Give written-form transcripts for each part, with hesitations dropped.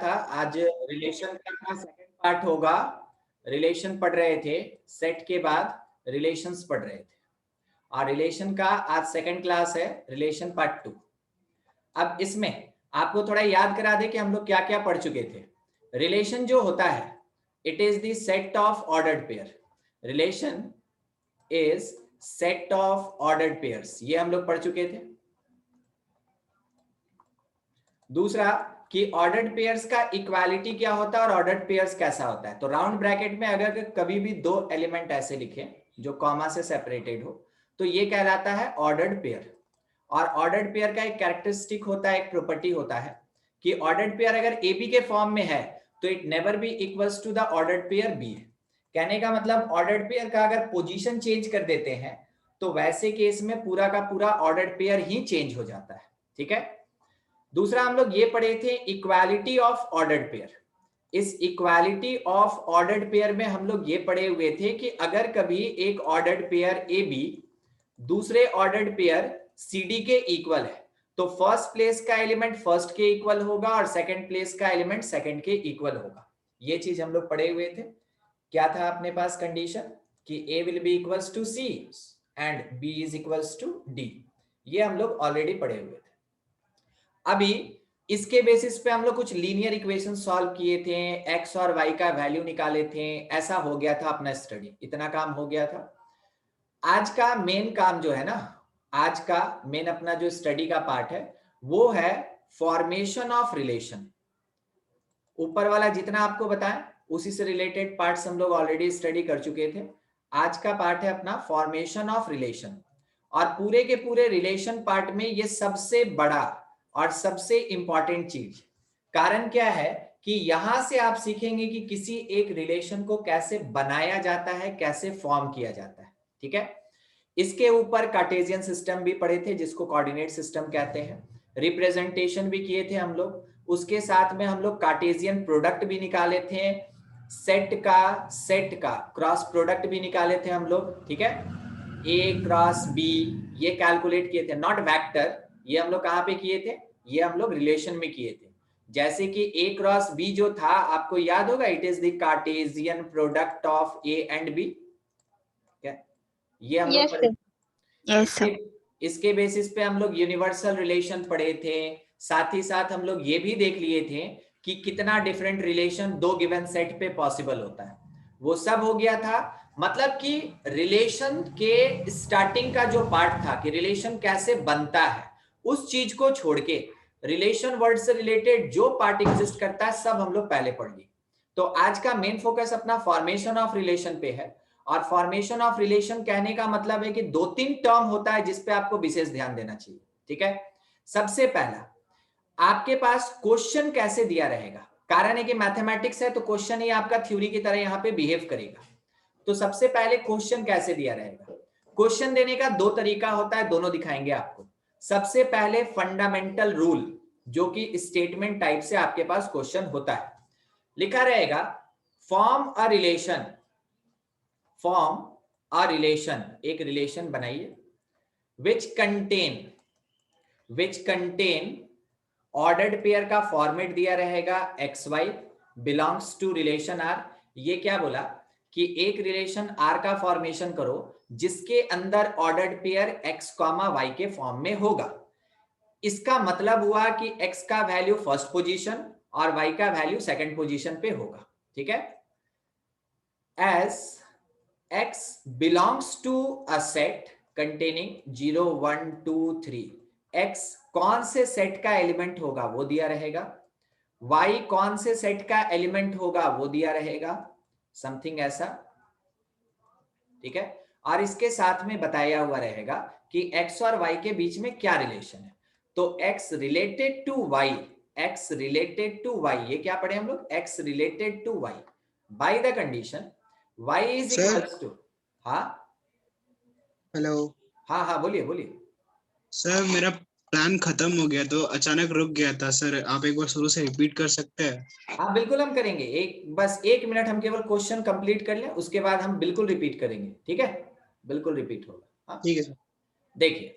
था आज रिलेशन का सेकंड पार्ट होगा। रिलेशन पढ़ रहे थे, सेट के बाद रिलेशंस पढ़ रहे थे और रिलेशन का आज सेकंड क्लास है, रिलेशन पार्ट 2। अब इसमें आपको थोड़ा याद करा दे कि हम लोग क्या क्या पढ़ चुके थे। रिलेशन जो होता है, it is the set of ordered pair. Relation is set of ordered pairs, ये हम लोग पढ़ चुके थे। दूसरा कि ऑर्डर्ड पेयर्स का इक्वालिटी क्या होता है और ऑर्डर्ड पेयर्स कैसा होता है। तो राउंड ब्रैकेट में अगर कभी भी दो एलिमेंट ऐसे लिखे जो कॉमा से सेपरेटेड हो तो ये कहलाता है ऑर्डर्ड पेयर। और ऑर्डर्ड पेयर का एक कैरेक्टरिस्टिक होता है, एक प्रॉपर्टी होता है कि ऑर्डर्ड पेयर अगर ए बी के फॉर्म में है तो it never be equals to the ordered pair B है। कहने का मतलब ऑर्डर्ड पेयर का अगर पोजीशन चेंज कर देते हैं तो वैसे केस में पूरा का पूरा ऑर्डर्ड पेयर ही चेंज हो जाता है। ठीक है। दूसरा हम लोग ये पढ़े थे इक्वालिटी ऑफ ऑर्डर्ड पेयर। इस इक्वालिटी ऑफ ऑर्डर्ड पेयर में हम लोग ये पढ़े हुए थे कि अगर कभी एक ऑर्डर्ड पेयर ए बी दूसरे ऑर्डर्ड पेयर सी डी के इक्वल है तो फर्स्ट प्लेस का एलिमेंट फर्स्ट के इक्वल होगा और सेकंड प्लेस का एलिमेंट सेकंड के इक्वल होगा। ये चीज हम लोग पढ़े हुए थे। क्या था अपने पास कंडीशन कि A will be equals to C and B is equals to D. ये हम लोग ऑलरेडी पढ़े हुए थे। अभी इसके बेसिस पे हम लोग कुछ लीनियर इक्वेशन सॉल्व किए थे, एक्स और वाई का वैल्यू निकाले थे। ऐसा हो गया था अपना स्टडी, इतना काम हो गया था। आज का मेन काम जो है ना, आज का मेन अपना जो स्टडी का पार्ट है वो है फॉर्मेशन ऑफ रिलेशन। ऊपर वाला जितना आपको बताया उसी से रिलेटेड पार्ट्स हम लोग ऑलरेडी स्टडी कर चुके थे। आज का पार्ट है अपना फॉर्मेशन ऑफ रिलेशन और पूरे के पूरे रिलेशन पार्ट में ये सबसे बड़ा और सबसे इंपॉर्टेंट चीज। कारण क्या है कि यहां से आप सीखेंगे कि किसी एक रिलेशन को कैसे बनाया जाता है, कैसे फॉर्म किया जाता है। ठीक है। इसके ऊपर कार्टेशियन सिस्टम भी पढ़े थे जिसको कोऑर्डिनेट सिस्टम कहते हैं, रिप्रेजेंटेशन भी किए थे हम लोग। उसके साथ में हम लोग कार्टेशियन प्रोडक्ट भी निकाले थे, सेट का क्रॉस प्रोडक्ट भी निकाले थे हम लोग। ठीक है। ए क्रॉस बी ये कैलकुलेट किए थे, नॉट वेक्टर। ये हम लोग कहां पे किए थे, ये हम लोग रिलेशन में किए थे। जैसे कि ए क्रॉस बी जो था आपको याद होगा, it is the Cartesian product of A and B. ये हम लोग पढ़े। इसके बेसिस पे हम लोग यूनिवर्सल रिलेशन पढ़े थे। साथ ही साथ हम लोग ये भी देख लिए थे कि कितना डिफरेंट रिलेशन दो गिवन सेट पे पॉसिबल होता है। वो सब हो गया था। मतलब कि रिलेशन के स्टार्टिंग का जो पार्ट था कि रिलेशन कैसे बनता है, उस चीज को छोड़ के रिलेशन वर्ड से रिलेटेड जो पार्ट एग्जिस्ट करता है सब हम लोग पहले पढ़ लिए। तो आज का मेन फोकस अपना फॉर्मेशन ऑफ रिलेशन पे है। और फॉर्मेशन ऑफ रिलेशन कहने का मतलब है कि दो तीन टर्म होता है जिस पे आपको विशेष ध्यान देना चाहिए। ठीक है। सबसे पहला, आपके पास क्वेश्चन कैसे दिया रहेगा। कारण है कि मैथमेटिक्स है तो क्वेश्चन ही आपका थ्योरी की तरह यहां पे बिहेव करेगा। तो सबसे पहले क्वेश्चन कैसे दिया रहेगा। क्वेश्चन देने का दो तरीका होता है, दोनों दिखाएंगे आपको। सबसे पहले फंडामेंटल रूल, जो कि स्टेटमेंट टाइप से आपके पास क्वेश्चन होता है। लिखा रहेगा form a relation, form a relation, एक रिलेशन बनाइए विच कंटेन ऑर्डर्ड पेयर का फॉर्मेट दिया रहेगा x y belongs to relation R. ये क्या बोला कि एक रिलेशन आर का फॉर्मेशन करो जिसके अंदर ordered pair x comma y के फॉर्म में होगा। इसका मतलब हुआ कि एक्स का वैल्यू फर्स्ट पोजीशन और वाई का वैल्यू सेकंड पोजीशन पे होगा। ठीक है। As x belongs to a set containing 0 1 2 3, x कौन से सेट का एलिमेंट होगा वो दिया रहेगा, y कौन से सेट का एलिमेंट होगा वो दिया रहेगा, समथिंग ऐसा। ठीक है। और इसके साथ में बताया हुआ रहेगा कि x और y के बीच में क्या रिलेशन है। तो x related to y, x related to y, ये क्या पढ़े हम लोग, x related to y by the condition y is equals to. हाँ हेलो। हाँ हाँ बोलिए बोलिए। सर मेरा प्लान खत्म हो गया तो अचानक रुक गया था सर, आप एक बार शुरू से रिपीट कर सकते हैं? हाँ बिल्कुल हम करेंगे, बस एक मिनट हम केवल क्वेश्चन कंप्लीट कर लें, उसके बाद हम बिल्कुल रिपीट करेंगे। ठीक है, बिल्कुल रिपीट होगा। हाँ ठीक है सर। देखिए,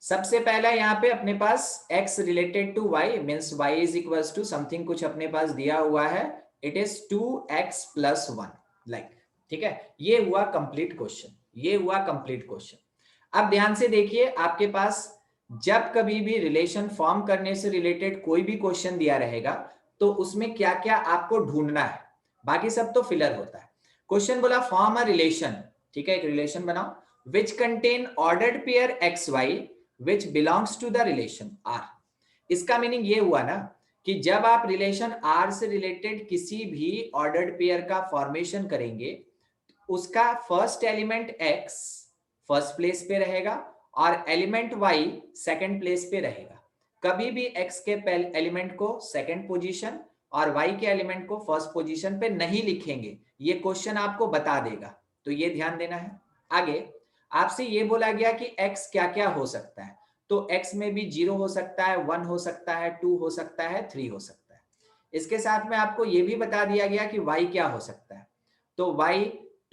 सबसे पहला यहाँ पे अपने पास x related to y means y is equals to something, कुछ अपने पास दिया हुआ है, इट इज 2x + 1 लाइक, ठीक है। ये हुआ कंप्लीट क्वेश्चन, ये हुआ कंप्लीट क्वेश्चन। अब ध्यान से देखिए, आपके पास जब कभी भी रिलेशन फॉर्म करने से रिलेटेड कोई भी क्वेश्चन दिया रहेगा तो उसमें क्या क्या आपको ढूंढना है, बाकी सब तो फिलर होता है। क्वेश्चन बोला फॉर्म अ रिलेशन, ठीक है, एक रिलेशन बनाओ which contain ordered pair XY which belongs to the relation R। इसका मीनिंग ये हुआ ना कि जब आप रिलेशन R से रिलेटेड किसी भी ऑर्डर्ड पेयर का फॉर्मेशन करेंगे, उसका first element X first place पे रहेगा और एलिमेंट Y सेकंड प्लेस पे रहेगा। कभी भी X के एलिमेंट को सेकंड पोजीशन और Y के एलिमेंट को फर्स्ट पोजीशन पे नहीं लिखेंगे, ये क्वेश्चन आपको बता देगा, तो ये ध्यान देना है। आगे आपसे ये बोला गया कि X क्या क्या हो सकता है, तो X में भी 0 हो सकता है, 1 हो सकता है, 2 हो सकता है, 3 हो सकता है। इसके साथ में आपको ये भी बता दिया गया कि Y क्या हो सकता है, तो Y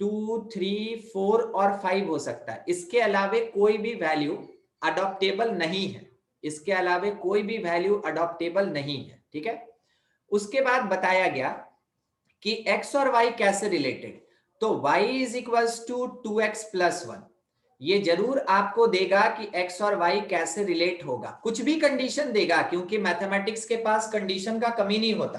2, 3, 4 और 5 हो सकता है। इसके अलावे कोई भी वैल्यू अडॉप्टेबल नहीं है, इसके अलावे कोई भी वैल्यू अडॉप्टेबल नहीं है, ठीक है। उसके बाद बताया गया कि x और y कैसे रिलेटेड, तो y is equals to 2x + 1। ये जरूर आपको देगा कि x और y कैसे रिलेट होगा, कुछ भी कंडीशन देगा, क्योंकि मैथमेटिक्स के पास कंडीशन का कमी नहीं होता,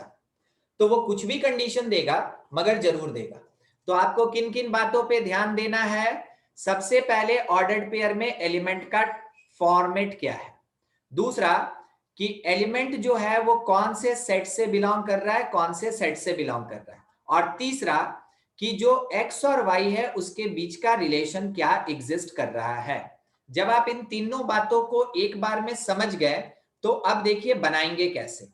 तो वो कुछ भी कंडीशन देगा मगर जरूर देगा। तो आपको किन किन बातों पे ध्यान देना है, सबसे पहले ऑर्डर्ड पेयर में एलिमेंट का फॉर्मेट क्या है, दूसरा कि एलिमेंट जो है वो कौन से सेट से बिलोंग कर रहा है, कौन से सेट से बिलोंग कर रहा है, और तीसरा कि जो x और y है उसके बीच का रिलेशन क्या एग्जिस्ट कर रहा है। जब आप इन तीनों बातों को एक बार में समझ गए तो अब देखिए बनाएंगे कैसे।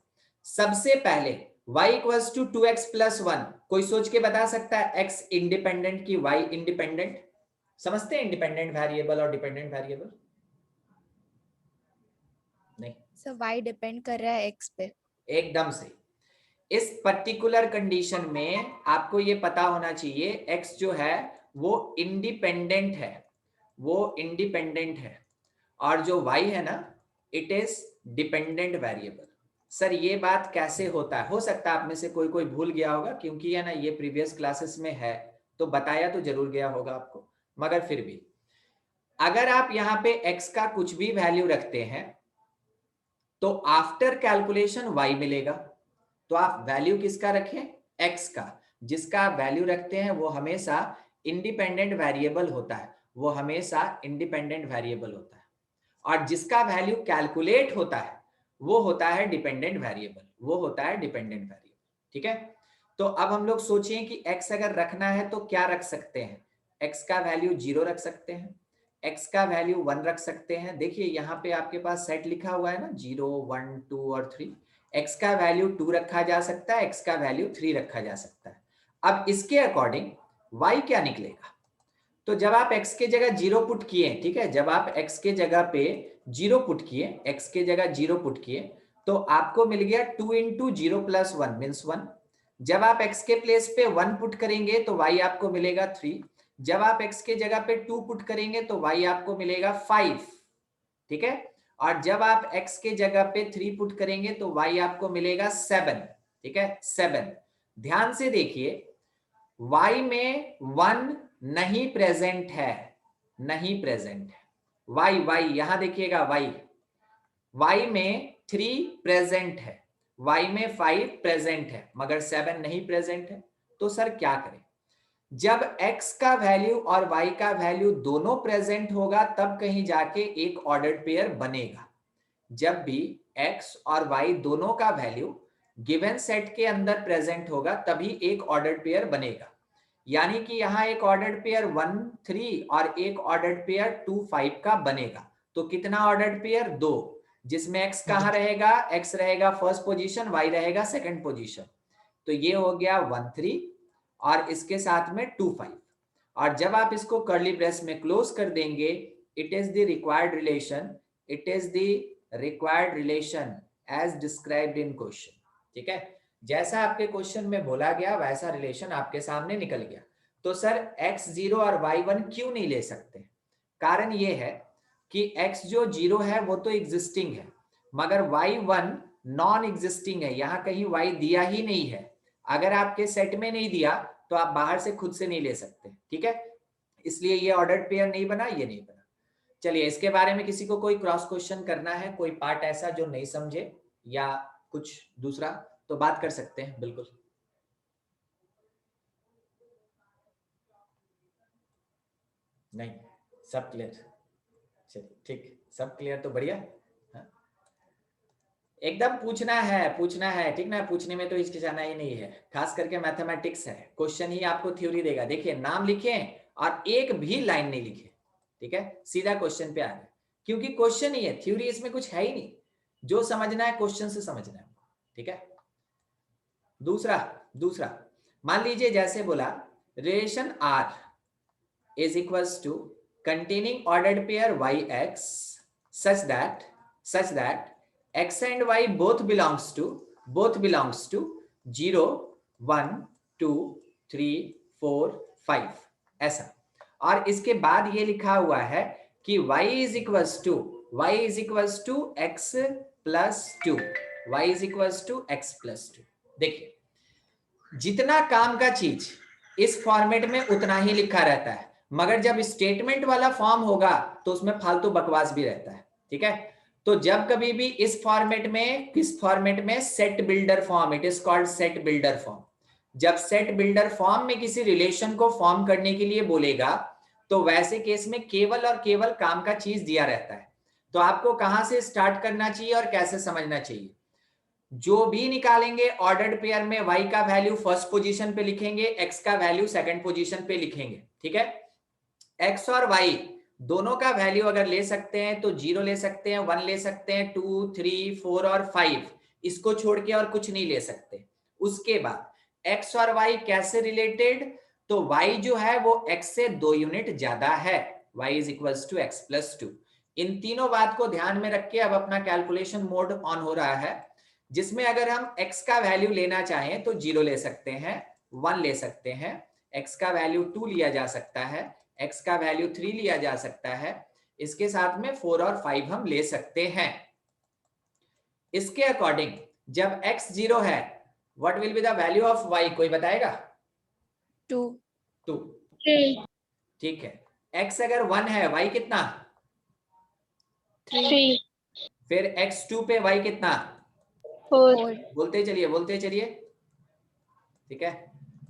सबसे पहले y इक्वल्स टू 2x + 1, कोई सोच के बता सकता है x इंडिपेंडेंट की y इंडिपेंडेंट? समझते हैं इंडिपेंडेंट वेरिएबल और डिपेंडेंट वेरिएबल? नहीं, सर y डिपेंड कर रहा है x पे। एकदम से। इस पर्टिकुलर कंडीशन में आपको ये पता होना चाहिए x जो है वो इंडिपेंडेंट है, वो इंडिपेंडेंट है, और जो y है ना it is dependent variable. Sir ये बात कैसे होता है, हो सकता है आप में से कोई कोई भूल गया होगा, क्योंकि है ना ये प्रीवियस क्लासेस में है तो बताया तो जरूर गया होगा आपको, मगर फिर भी अगर आप यहाँ पे x का कुछ भी वैल्यू रखते हैं तो आफ्टर कैलकुलेशन y मिलेगा। तो आप वैल्यू किसका रखें, x का, जिसका आप वैल्यू रखते हैं वो हमेशा इंडिपेंडेंट वेरिएबल होता है, वो हमेशा इंडिपेंडेंट वेरिएबल होता है, और जिसका वैल्यू कैलकुलेट होता है वो होता है डिपेंडेंट वेरिएबल, वो होता है डिपेंडेंट वेरिएबल, ठीक है। तो अब हम लोग सोचें कि x अगर रखना है तो क्या रख सकते हैं, x का वैल्यू 0 रख सकते हैं, x का वैल्यू 1 रख सकते हैं। देखिए यहाँ पे आपके पास सेट लिखा हुआ है ना 0, 1, 2 और 3, x का वैल्यू 2 रखा जा सकता है, x का वैल्यू 3 रखा जा सकता है। अब इसके अकॉर्डिंग y क्या निकलेगा, तो जब आप x के जगह 0 पुट किए, ठीक है, जब आप x के जगह पे 0 पुट किए, x के जगह 0 पुट किए तो आपको मिल गया 2 × 0 + 1 मीन्स 1। जब आप x के प्लेस पे 1 पुट करेंगे तो y आपको मिलेगा 3। जब आप x के जगह पे 2 पुट करेंगे तो y आपको मिलेगा 5, ठीक है। और जब आप x के जगह पे 3 पुट करेंगे तो y आपको मिलेगा 7, ठीक है, 7। ध्यान से देखिए y में 1 नहीं प्रेजेंट है, नहीं प्रेजेंट है, y यहां देखिएगा y में 3 प्रेजेंट है, y में 5 प्रेजेंट है, मगर 7 नहीं प्रेजेंट है। तो सर क्या करें, जब x का वैल्यू और y का वैल्यू दोनों प्रेजेंट होगा तब कहीं जाके एक ऑर्डर्ड पेयर बनेगा। जब भी x और y दोनों का वैल्यू गिवन सेट के अंदर प्रेजेंट होगा तभी एक ऑर्डर्ड पेयर बनेगा। यानी कि यहां एक ऑर्डर्ड पेयर 1, 3 और एक ऑर्डर्ड पेयर 2, 5 का बनेगा। तो कितना ऑर्डर्ड पेयर, 2, जिसमें x कहां रहेगा, x रहेगा फर्स्ट पोजीशन, y रहेगा सेकंड पोजीशन। तो ये हो गया 1, 3 और इसके साथ में 2, 5। और जब आप इसको कर्ली ब्रेस में क्लोज कर देंगे, it is the required relation, it is the required relation as described in question, ठीक है। जैसा आपके क्वेश्चन में बोला गया वैसा रिलेशन आपके सामने निकल गया। तो सर x0 और y1 क्यों नहीं ले सकते, कारण ये है कि x जो 0 है वो तो एग्जिस्टिंग है, मगर y1 नॉन एग्जिस्टिंग है, यहां कहीं y दिया ही नहीं है। अगर आपके सेट में नहीं दिया तो आप बाहर से खुद से नहीं ले सकते, ठीक है, इसलिए ये ऑर्डर्ड पेयर नहीं बना, ये नहीं बना। चलिए, इसके बारे में किसी को कोई क्रॉस क्वेश्चन करना है, कोई पार्ट ऐसा जो नहीं समझे या कुछ दूसरा, तो बात कर सकते हैं, बिल्कुल। नहीं, सब क्लियर? चलिए ठीक, सब क्लियर तो बढ़िया। हाँ? एकदम पूछना है, ठीक ना, पूछने में तो हिचकिचाना ही नहीं है, खास करके मैथमेटिक्स है, क्वेश्चन ही आपको थ्योरी देगा। देखिए, नाम लिखें और एक भी लाइन नहीं लिखे, ठीक है, सीधा क्वेश्चन पे आ गए, क्योंकि क्वेश्चन ही है, थ्योरी इसमें कुछ है ही नहीं, जो समझना है क्वेश्चन से समझना है, ठीक है। दूसरा मान लीजिए जैसे बोला relation R is equals to containing ordered pair yx such that x and y both belongs to 0 1 2 3 4 5 ऐसा। और इसके बाद ये लिखा हुआ है कि y is equals to x plus 2, y is equals to x plus 2। देखिए, जितना काम का चीज इस फॉर्मेट में उतना ही लिखा रहता है, मगर जब स्टेटमेंट वाला फॉर्म होगा तो उसमें फालतू बकवास भी रहता है, ठीक है। तो जब कभी भी इस फॉर्मेट में, किस फॉर्मेट में, set builder form, it is called set builder form. जब सेट बिल्डर फॉर्म में किसी रिलेशन को फॉर्म करने के लिए बोलेगा तो वैसे केस में केवल और केवल काम का चीज दिया रहता है। तो आपको कहां से स्टार्ट करना चाहिए और कैसे समझना चाहिए? जो भी निकालेंगे ऑर्डर्ड पेयर में y का वैल्यू फर्स्ट पोजीशन पे लिखेंगे, x का वैल्यू सेकंड पोजीशन पे लिखेंगे, ठीक है। x और y दोनों का वैल्यू अगर ले सकते हैं तो 0 ले सकते हैं, 1 ले सकते हैं, 2 3 4 और 5, इसको छोड़ के और कुछ नहीं ले सकते। उसके बाद x और y कैसे रिलेटेड? तो y जो है वो x से 2 यूनिट ज्यादा है, y is equals to x plus 2। इन तीनों बात को ध्यान में रख के अब अपना कैलकुलेशन मोड ऑन हो रहा है, जिसमें अगर हम x का वैल्यू लेना चाहें तो 0 ले सकते हैं, 1 ले सकते हैं, x का वैल्यू 2 लिया जा सकता है, x का वैल्यू 3 लिया जा सकता है, इसके साथ में 4 और 5 हम ले सकते हैं। इसके अकॉर्डिंग जब x 0 है, what will be the value of y? कोई बताएगा? 2 ठीक है। x अगर 1 है, y कितना? 3 फिर x2 पे y कितना? 4 बोलते चलिए, ठीक है।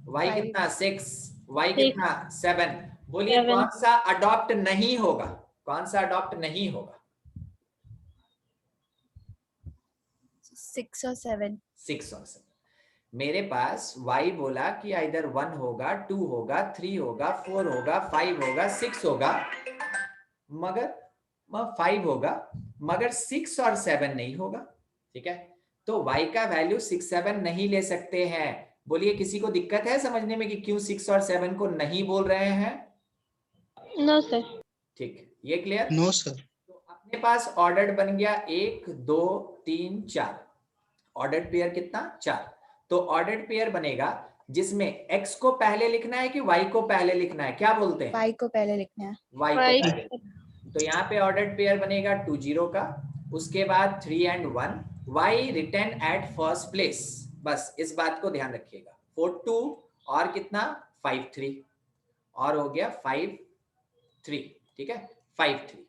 y 5 कितना? 6, y कितना? 7। बोलिए कौन सा अडॉप्ट नहीं होगा? कौन सा अडॉप्ट नहीं होगा? 6 और 7। 6 और 7। मेरे पास y बोला कि इधर 1 होगा, 2 होगा, 3 होगा, 4 होगा, 5 होगा, 6 होगा, मगर 5 होगा, मगर 6 और 7 नहीं होगा, ठीक है। तो y का वैल्यू 6 7 नहीं ले सकते हैं। बोलिए किसी को दिक्कत है समझने में कि क्यों 6 और 7 को नहीं बोल रहे हैं? No sir. ठीक, ये क्लियर? No sir. तो अपने पास ऑर्डर्ड बन गया 1 2 3 4, ऑर्डर्ड पेयर कितना? 4। तो ऑर्डर्ड पेयर बनेगा जिसमें x को पहले लिखना है कि y को पहले लिखना है? क्या बोलते हैं? y को पहले लिखना है। y को पहले लिखना है। तो यहाँ पे ऑर्डर्ड पेयर बनेगा 2 0 का, उसके बाद 3 and 1, y return eight first place, बस इस बात को ध्यान रखिएगा। 4 2 और कितना? 5 3, और हो गया 5 3, ठीक है, 5 3।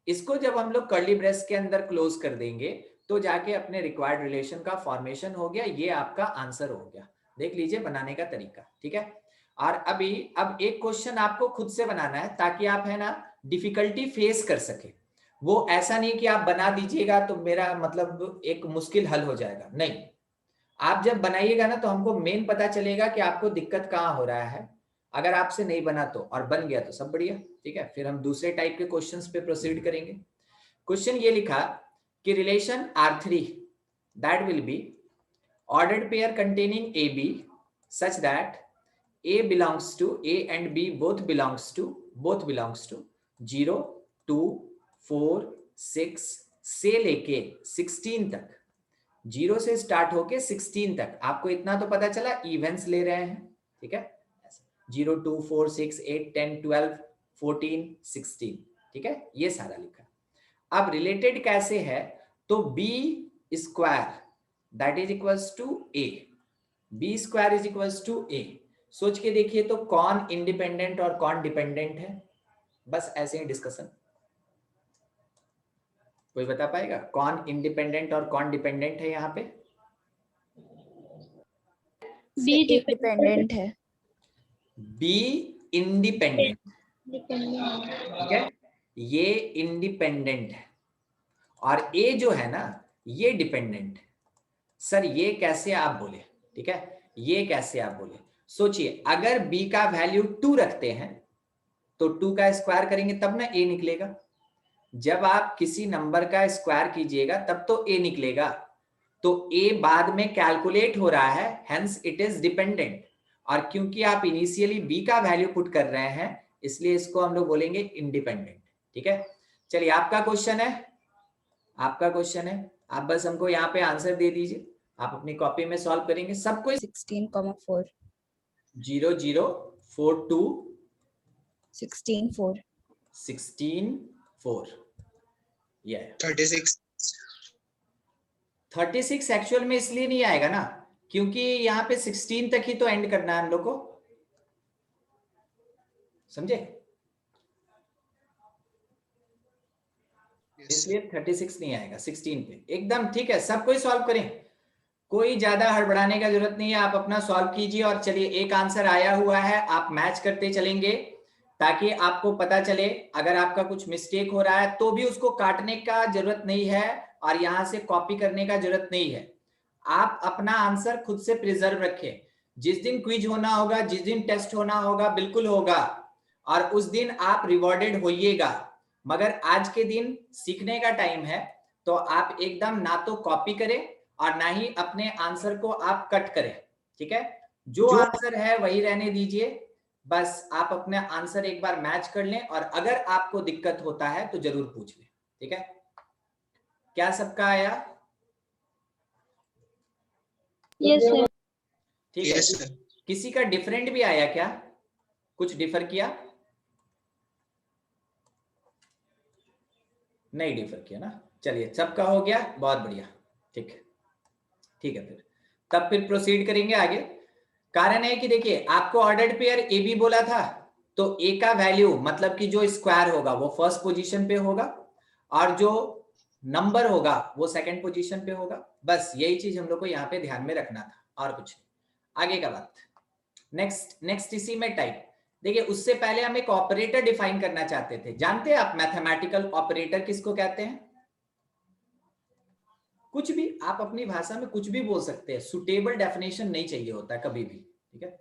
इसको जब हम लोग कर्ली ब्रेस के अंदर क्लोज कर देंगे तो जाके अपने रिक्वायर्ड रिलेशन का फॉर्मेशन हो गया, ये आपका आंसर हो गया। देख लीजिए बनाने का तरीका, ठीक है। और अब एक क्वेश्चन आपको खुद से बनाना है ताकि आप है ना डिफिकल्टी फेस कर सके। वो ऐसा नहीं कि आप बना दीजिएगा तो मेरा मतलब एक मुश्किल हल हो जाएगा, नहीं। आप जब बनाइएगा ना तो हमको मेन पता चलेगा कि आपको दिक्कत कहाँ हो रहा है। अगर आपसे नहीं बना तो, और बन गया तो सब बढ़िया, ठीक है। फिर हम दूसरे टाइप के क्वेश्चंस पे प्रोसीड करेंगे। क्वेश्चन ये लिखा कि relation R3 that will be ordered pair containing AB such that A belongs to A and B both belongs to 0 2 4 6 से लेके 16 तक, 0 से स्टार्ट होके 16 तक। आपको इतना तो पता चला इवेंट्स ले रहे हैं, ठीक है। 0 2 4 6 8 10 12 14 16, ठीक है, ये सारा लिखा। अब रिलेटेड कैसे है, तो B square that is equals to A, B square is equals to A. सोच के देखिए तो कौन इंडिपेंडेंट और कौन डिपेंडेंट है, बस ऐसे ही डिस्कशन। कोई बता पाएगा कौन इंडिपेंडेंट और कौन डिपेंडेंट है यहाँ पे? बी डिपेंडेंट है। Be independent, dependent. ठीक है, ये इंडिपेंडेंट है और ए जो है ना ये डिपेंडेंट है। सर ये कैसे आप बोले, ठीक है, ये कैसे आप बोले? सोचिए अगर b का वैल्यू 2 रखते हैं तो 2 का स्क्वायर करेंगे तब ना a निकलेगा। जब आप किसी नंबर का स्क्वायर कीजिएगा तब तो a निकलेगा, तो a बाद में कैलकुलेट हो रहा है, हेंस इट इज डिपेंडेंट। और क्योंकि आप इनिशियली b का वैल्यू पुट कर रहे हैं इसलिए इसको हम लोग बोलेंगे इंडिपेंडेंट, ठीक है। चलिए आपका क्वेश्चन है, आपका क्वेश्चन है, आप बस हमको यहाँ पे आंसर दे दीजिए, आप अपनी कॉपी में सॉल्व करेंगे। सबको 16,4 0 0 4 2 16 4 16 4 ये 36 36 एक्चुअल में इसलिए नहीं आएगा ना क्योंकि यहाँ पे 16 तक ही तो एंड करना है हम लोग को, समझे? इसलिए 36 नहीं आएगा, 16 पे एकदम ठीक है। सब कोई सॉल्व करें, कोई ज्यादा हड़बड़ाने का जरूरत नहीं है, आप अपना सॉल्व कीजिए। और चलिए एक आंसर आया हुआ है, आप मैच करते चलेंगे ताकि आपको पता चले अगर आपका कुछ मिस्टेक हो रहा है तो भी उसको काटने का जरूरत नहीं है और यहां से कॉपी करने का जरूरत नहीं है। आप अपना आंसर खुद से प्रिजर्व रखें, जिस दिन क्विज होना होगा, जिस दिन टेस्ट होना होगा बिल्कुल होगा और उस दिन आप रिवॉर्डेड होइएगा। मगर आज के दिन सीखने का टाइम है, तो आप एकदम ना तो कॉपी करें और ना ही अपने आंसर को आप कट करें, ठीक है। जो आंसर है वही रहने दीजिए, बस आप अपने आंसर एक बार मैच कर लें और अगर आपको दिक्कत होता है तो जरूर पूछ लें, ठीक है। क्या सबका आया? Yes sir. ठीक है। Yes sir. किसी का डिफरेंट भी आया क्या, कुछ डिफर किया? नहीं डिफर किया ना, चलिए सबका हो गया, बहुत बढ़िया, ठीक है, ठीक है। फिर प्रोसीड करेंगे आगे। कारण है कि देखिए आपको ऑर्डर्ड पेयर ए बी बोला था, तो ए का वैल्यू मतलब कि जो स्क्वायर होगा वो फर्स्ट पोजीशन पे होगा और जो नंबर होगा वो सेकंड पोजीशन पे होगा। बस यही चीज हम लोग को यहाँ पे ध्यान में रखना था और कुछ नहीं। आगे का बात, नेक्स्ट इसी में टाइप। देखिए उससे पहले हम एक ऑपरेटर डिफाइन करना चाहते थे। जानते हैं आप मैथमेटिकल ऑपरेटर किसको कहते हैं? कुछ भी आप अपनी भाषा में कुछ भी बोल सकते हैं, सुटेबल डेफिनेशन नहीं चाहिए होता कभी भी, ठीक है।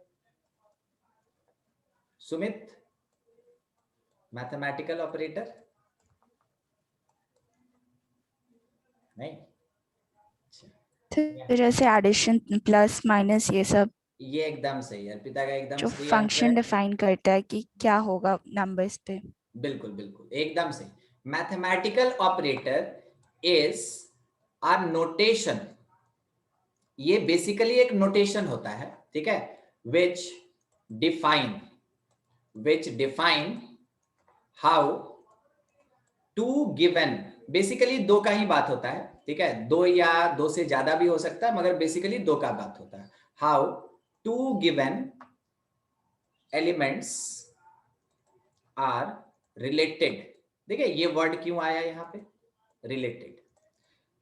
सुमित, मैथमेटिकल ऑपरेटर नहीं, तो जैसे एडिशन प्लस माइनस ये सब ये एकदम सही है अर्पिता का, एकदम जो सही फंक्शन आंसर है। डिफाइन करता है कि क्या होगा नंबर्स पे। बिल्कुल बिल्कुल एकदम सही। Mathematical operator is a notation, ये बेसिकली एक नोटेशन होता है, ठीक है, which define how two given, basically दो का ही बात होता है, ठीक है, दो या दो से ज्यादा भी हो सकता है मगर बेसिकली दो का बात होता है। how two given elements are related। देखिए ये वर्ड क्यों आया यहाँ पे, रिलेटेड।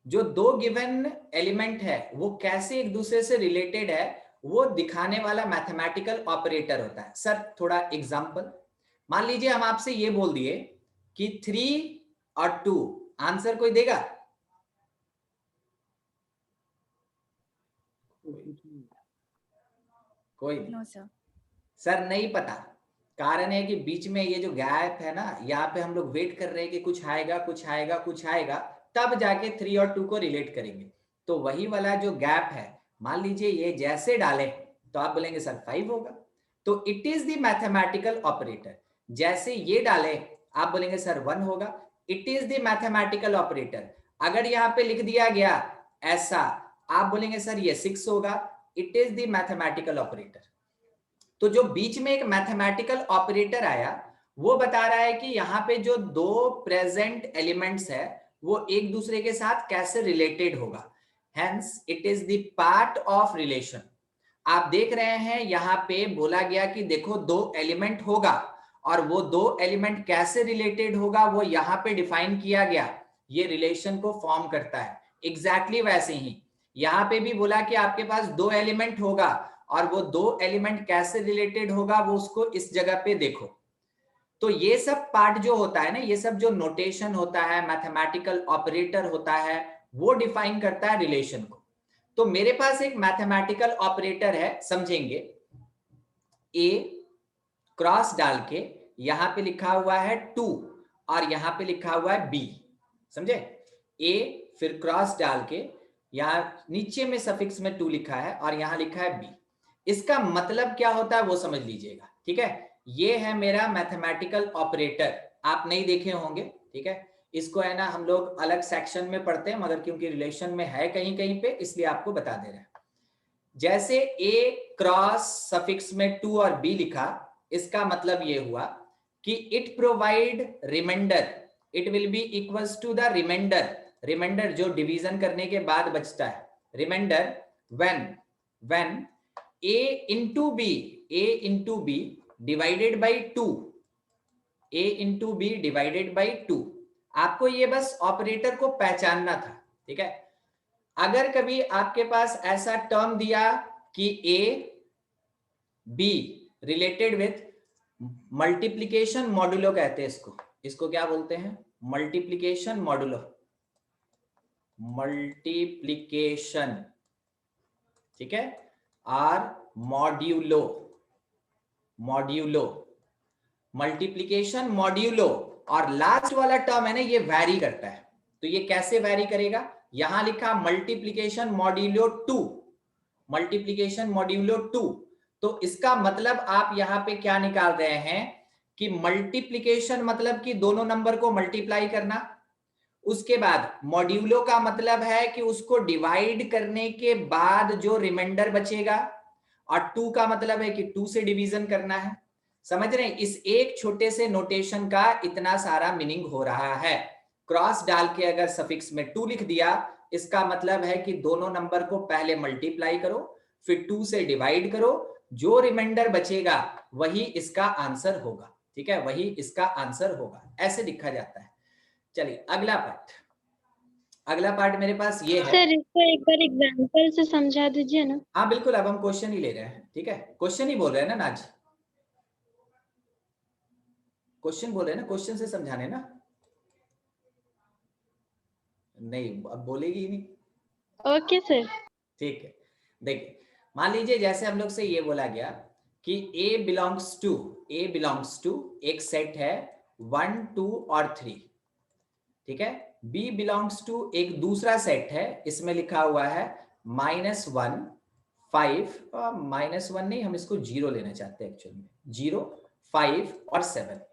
जो दो गिवन एलिमेंट है वो कैसे एक दूसरे से रिलेटेड है वो दिखाने वाला मैथमेटिकल ऑपरेटर होता है। सर थोड़ा एग्जांपल, मान लीजिए हम आपसे ये बोल दिए कि 3 और 2, आंसर कोई देगा? कोई नहीं। No sir. सर नहीं पता, कारण है कि बीच में ये जो गैप है ना, यहाँ पे हम लोग वेट कर रहे हैं कि कुछ आएगा कुछ आएगा कुछ आएगा, तब जाके 3 और 2 को रिलेट करेंगे। तो वही वाला जो गैप है, मान लीजिए ये जैसे डाले तो आप बोलेंगे सर 5 होगा, तो it is the mathematical operator. जैसे ये डाले आप बोलेंगे सर 1 होगा, it is the mathematical operator. अगर यहाँ पे लिख दिया गया ऐसा, आप बोलेंगे सर ये 6 होगा, it is the mathematical operator. तो जो बीच में एक मैथमेटिकल ऑपरेटर आया वो बता रहा है कि यहाँ पे जो दो प्रेजेंट एलिमेंट्स है वो एक दूसरे के साथ कैसे रिलेटेड होगा, hence it is the part of relation. आप देख रहे हैं यहाँ पे बोला गया कि देखो दो एलिमेंट होगा और वो दो एलिमेंट कैसे रिलेटेड होगा वो यहाँ पे डिफाइन किया गया, ये रिलेशन को फॉर्म करता है। एग्जैक्टली वैसे ही यहाँ पे भी बोला कि आपके पास दो एलिमेंट होगा और वो दो एलिमेंट कैसे रिलेटेड होगा वो उसको इस जगह पे देखो। तो ये सब पार्ट जो होता है ना, ये सब जो नोटेशन होता है, मैथमेटिकल ऑपरेटर होता है, वो डिफाइन करता है रिलेशन को। तो मेरे पास एक मैथमेटिकल ऑपरेटर है, समझेंगे। ए क्रॉस डाल के यहां पे लिखा हुआ है 2 और यहां पे लिखा हुआ है बी, समझे। ए फिर क्रॉस डाल के यहां नीचे में सफिक्स में 2 लिखा है और यहां लिखा है बी। इसका मतलब क्या होता है वो समझ लीजिएगा, ठीक है। ये है मेरा मैथमेटिकल ऑपरेटर, आप नहीं देखे होंगे, ठीक है। इसको है ना हम लोग अलग सेक्शन में पढ़ते हैं, मगर क्योंकि रिलेशन में है कहीं कहीं पे इसलिए आपको बता दे रहे हैं। जैसे ए क्रॉस सफिक्स में 2 और बी लिखा, इसका मतलब ये हुआ कि it provide remainder, it will be equals to the remainder, remainder जो डिवीजन करने के बाद बचता है, remainder when a into b divided by 2, a into b divided by 2। आपको ये बस ऑपरेटर को पहचानना था, ठीक है। अगर कभी आपके पास ऐसा टर्म दिया कि a b related with multiplication modulo कहते हैं इसको क्या बोलते हैं, मल्टीप्लिकेशन मॉड्यूलो, मल्टीप्लिकेशन, ठीक है, आर मॉड्यूलो, मल्टीप्लिकेशन मॉड्यूलो। और लास्ट वाला टर्म है ना, ये वैरी करता है। तो ये कैसे वैरी करेगा, यहां लिखा मल्टीप्लिकेशन मॉड्यूलो 2, मल्टीप्लिकेशन मॉड्यूलो 2। तो इसका मतलब आप यहां पे क्या निकाल रहे हैं कि मल्टीप्लिकेशन मतलब कि दोनों नंबर को मल्टीप्लाई करना, उसके बाद मॉड्यूलो का मतलब है कि उसको डिवाइड करने के बाद जो रिमाइंडर बचेगा, और 2 का मतलब है कि 2 से डिवीजन करना है। समझ रहे हैं, इस एक छोटे से नोटेशन का इतना सारा मीनिंग हो रहा है। क्रॉस डाल के अगर सफिक्स में 2 लिख दिया, इसका मतलब है कि दोनों नंबर को पहले मल्टीप्लाई करो, फिर 2 से डिवाइड करो, जो रिमाइंडर बचेगा वही इसका आंसर होगा, ठीक है, वही इसका आंसर होगा। ऐसे लिखा जाता है। चलिए अगला पार्ट मेरे पास ये है। सर इसको एक बार एग्जांपल से समझा दीजिए ना। हाँ बिल्कुल, अब हम क्वेश्चन ही ले रहे हैं, ठीक है। क्वेश्चन ही बोल रहे हैं ना नाज, क्वेश्चन बोल रहे हैं ना, क्वेश्चन से समझाने ना, नहीं अब बोलेगी ही नहीं। Okay sir. ठीक है, देखिए मान लीजिए जैसे हम लोग से ये बोला गया कि A बिलोंग्स टू एक सेट है 1 2 और 3, ठीक है। B बिलोंग्स टू एक दूसरा सेट है, इसमें लिखा हुआ है -1 5, -1 नहीं, हम इसको 0 लेना चाहते हैं एक्चुअल में, 0 5 और 7।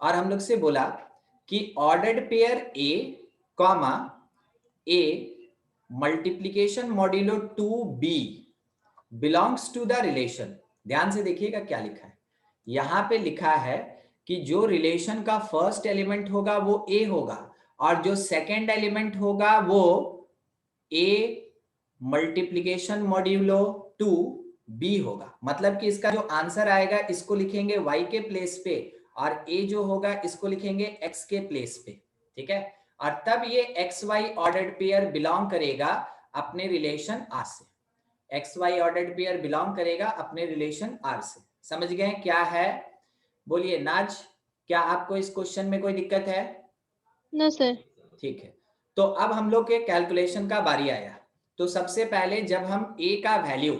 और हम लोग से बोला कि ordered pair A multiplication modulo 2b belongs to the relation. ध्यान से देखिएगा क्या लिखा है, यहां पे लिखा है कि जो रिलेशन का फर्स्ट एलिमेंट होगा वो A होगा और जो सेकंड एलिमेंट होगा वो A मल्टीप्लिकेशन मॉड्यूलो 2b होगा। मतलब कि इसका जो आंसर आएगा इसको लिखेंगे y के प्लेस पे और A जो होगा इसको लिखेंगे x के प्लेस पे, ठीक है। और तब ये XY ऑर्डर्ड पेयर बिलोंग करेगा अपने रिलेशन R से, XY ऑर्डर्ड पेयर बिलोंग करेगा अपने रिलेशन R से। समझ गए क्या है, बोलिए नाज, क्या आपको इस क्वेश्चन में कोई दिक्कत है? No sir. ठीक है, तो अब हम लोग के कैलकुलेशन का बारी आया। तो सबसे पहले जब हम A का वैल्यू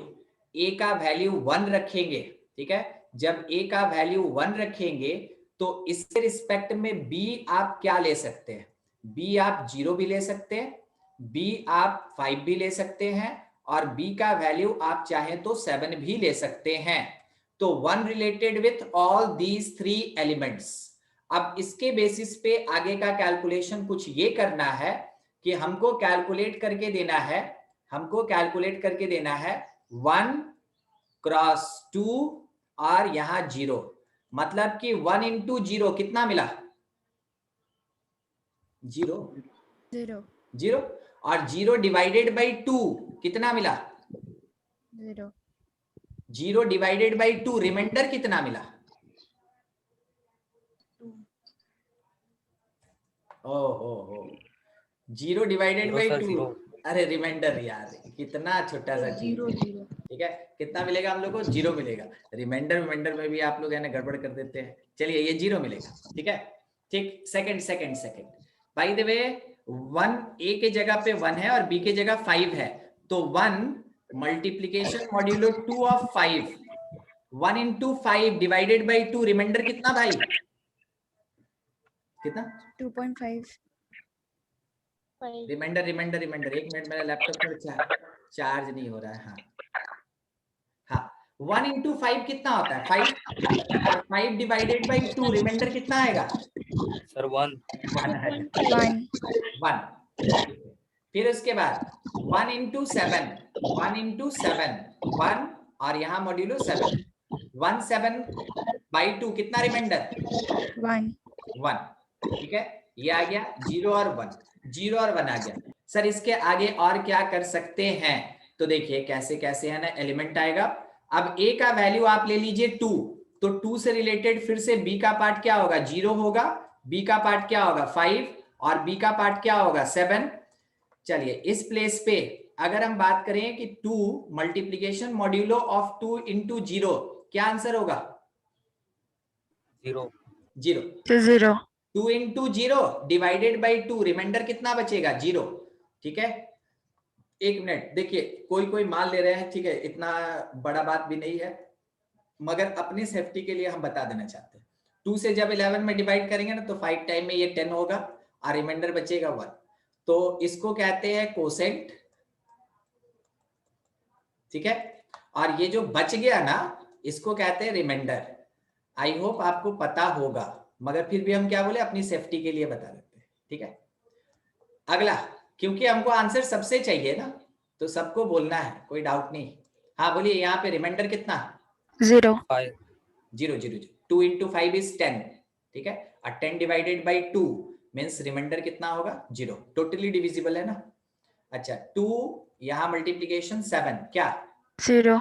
1 रखेंगे, ठीक है, जब A का वैल्यू 1 रखेंगे तो इसके रिस्पेक्ट में B आप क्या ले सकते हैं, B आप 0 भी ले सकते हैं, B आप 5 भी ले सकते हैं और B का वैल्यू आप चाहें तो 7 भी ले सकते हैं। तो 1 related with all these 3 elements. अब इसके बेसिस पे आगे का कैलकुलेशन कुछ ये करना है कि हमको कैलकुलेट करके देना है 1 क्रॉस 2 और यहां 0। मतलब कि 1 इंटू 0 कितना मिला? 0 0 0 और 0 डिवाइडेड बाई 2 कितना मिला? 0 0 डिवाइडेड बाई 2 रिमाइंडर कितना मिला? ओ 0 डिवाइडेड बाई 2, अरे रिमाइंडर यार, कितना छोटा सा चीज है। ठीक है, कितना मिलेगा हम लोग को? 0 मिलेगा। रिमाइंडर में भी आप लोग है ना गड़बड़ कर देते हैं। चलिए ये 0 मिलेगा। ठीक है, ठीक। सेकंड बाय द वे 1 ए के जगह पे 1 है और बी के जगह 5 है, तो 1 multiplication modulo 2 of 5, 1 into 5 divided by 2, remainder कितना भाई? कितना? 2.5 रिमाइंडर 1 मिनट, मेरा लैपटॉप पर चार्ज नहीं हो रहा है। हाँ 1 इंटू 5 कितना होता है? 5 और 5 डिवाइडेड बाई 2, रिमाइंडर कितना आएगा? सर 1 1। फिर उसके बाद 1 इंटू 7, 1 और यहाँ मॉड्यूलो 7, 1 7 बाई 2 कितना रिमाइंडर? 1। ठीक है, ये आ गया 0 और 1, 0 और 1 आ गया। सर इसके आगे और क्या कर सकते हैं? तो देखिए कैसे कैसे है ना एलिमेंट आएगा। अब a का वैल्यू आप ले लीजिए 2, तो 2 से रिलेटेड फिर से b का पार्ट क्या होगा? 0 होगा, b का पार्ट क्या होगा? 5 और b का पार्ट क्या होगा? 7। चलिए इस प्लेस पे अगर हम बात करें कि 2 मल्टीप्लीकेशन मॉड्यूलो ऑफ 2 इंटू 0, क्या आंसर होगा? 0 0 2 इंटू 0 डिवाइडेड बाई 2, रिमाइंडर कितना बचेगा? 0। ठीक है, एक मिनट, देखिए कोई मान ले रहे हैं, ठीक है, इतना बड़ा बात भी नहीं है, मगर अपनी सेफ्टी के लिए हम बता देना चाहते हैं। 2 से जब 11 में डिवाइड करेंगे ना तो 5 टाइम में ये 10 होगा और रिमाइंडर बचेगा 1, तो इसको कहते हैं कोसेंट। ठीक है, और ये जो बच गया ना इसको कहते हैं रिमाइंडर। आई होप आपको पता होगा, मगर फिर भी हम क्या बोले, अपनी सेफ्टी के लिए बता देते हैं। ठीक है, अगला, क्योंकि हमको आंसर सबसे चाहिए ना तो सबको बोलना है, कोई डाउट नहीं। हाँ बोलिए, यहाँ पे रिमाइंडर कितना? 0 5 0 2 इंटू 5 इज 10। ठीक है, और 10 डिवाइडेड बाई 2 मीन्स रिमाइंडर कितना होगा? 0। टोटली डिविजिबल है ना। अच्छा 2 यहाँ मल्टीप्लीकेशन 7 क्या? 0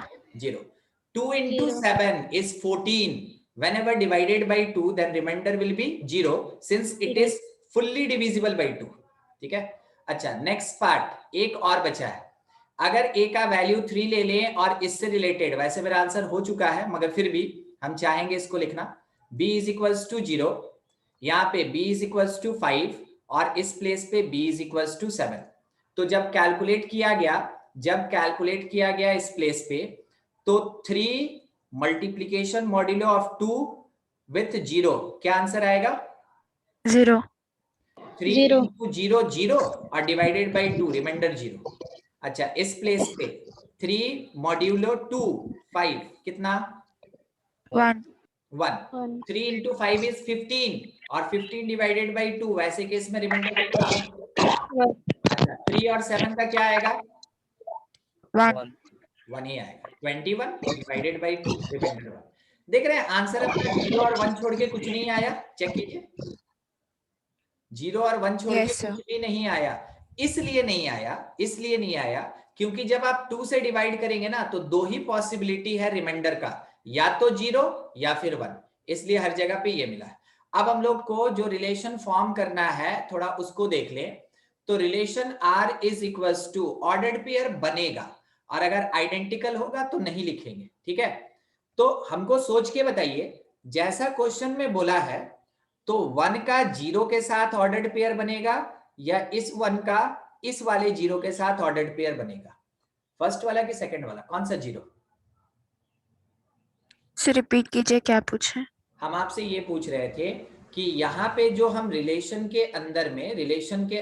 2 into 7 is 14. Whenever divided by 2, then remainder will be 0 since it is fully divisible by 2. ठीक है, अच्छा नेक्स्ट पार्ट एक और बचा है। अगर a का वैल्यू 3 ले लें और इससे रिलेटेड, वैसे मेरा आंसर हो चुका है मगर फिर भी हम चाहेंगे इसको लिखना, b is equals to 0, यहाँ पे b is equals to 5 और इस प्लेस पे b is equals to 7। तो जब कैलकुलेट किया गया इस प्लेस पे, तो 3 मल्टीप्लीकेशन मॉड्यूलो ऑफ 2 विथ 0, क्या आंसर आएगा? 0 3 इंटू 0 0 और डिवाइडेड बाई 2, रिमाइंडर 0। अच्छा इस प्लेस पे 3 मॉड्यूलो 2 5 कितना? 1 3 इंटू 5 इज 15 और 15 डिवाइडेड बाई 2, वैसे केस में रिमाइंडर कितना? अच्छा 3 और 7 का क्या आएगा? 1 ही आएगा। 21 डिवाइडेड बाई 2, रिमाइंडर 1। देख रहे हैं आंसर अपना 0 और 1 छोड़ के कुछ नहीं आया। चेक कीजिए, 0 और 1 छोड़ के कुछ भी नहीं आया। इसलिए नहीं आया क्योंकि जब आप 2 से डिवाइड करेंगे ना तो 2 ही पॉसिबिलिटी है रिमाइंडर का, या तो 0 या फिर 1, इसलिए हर जगह पे ये मिला है। अब हम लोग को जो रिलेशन फॉर्म करना है थोड़ा उसको देख ले। तो relation R is equals to ordered pair बनेगा, और अगर आइडेंटिकल होगा तो नहीं लिखेंगे। ठीक है, तो हमको सोच के बताइए, जैसा क्वेश्चन में बोला है तो 1 का 0 के साथ ऑर्डर्ड पेयर बनेगा या इस 1 का इस वाले 0 के साथ ऑर्डर्ड पेयर बनेगा? फर्स्ट वाला कि सेकंड वाला, कौन सा 0? से रिपीट कीजिए, क्या पूछे? भी आपसे ये पूछ रहे थे कि यहाँ पे जो हम रिलेशन के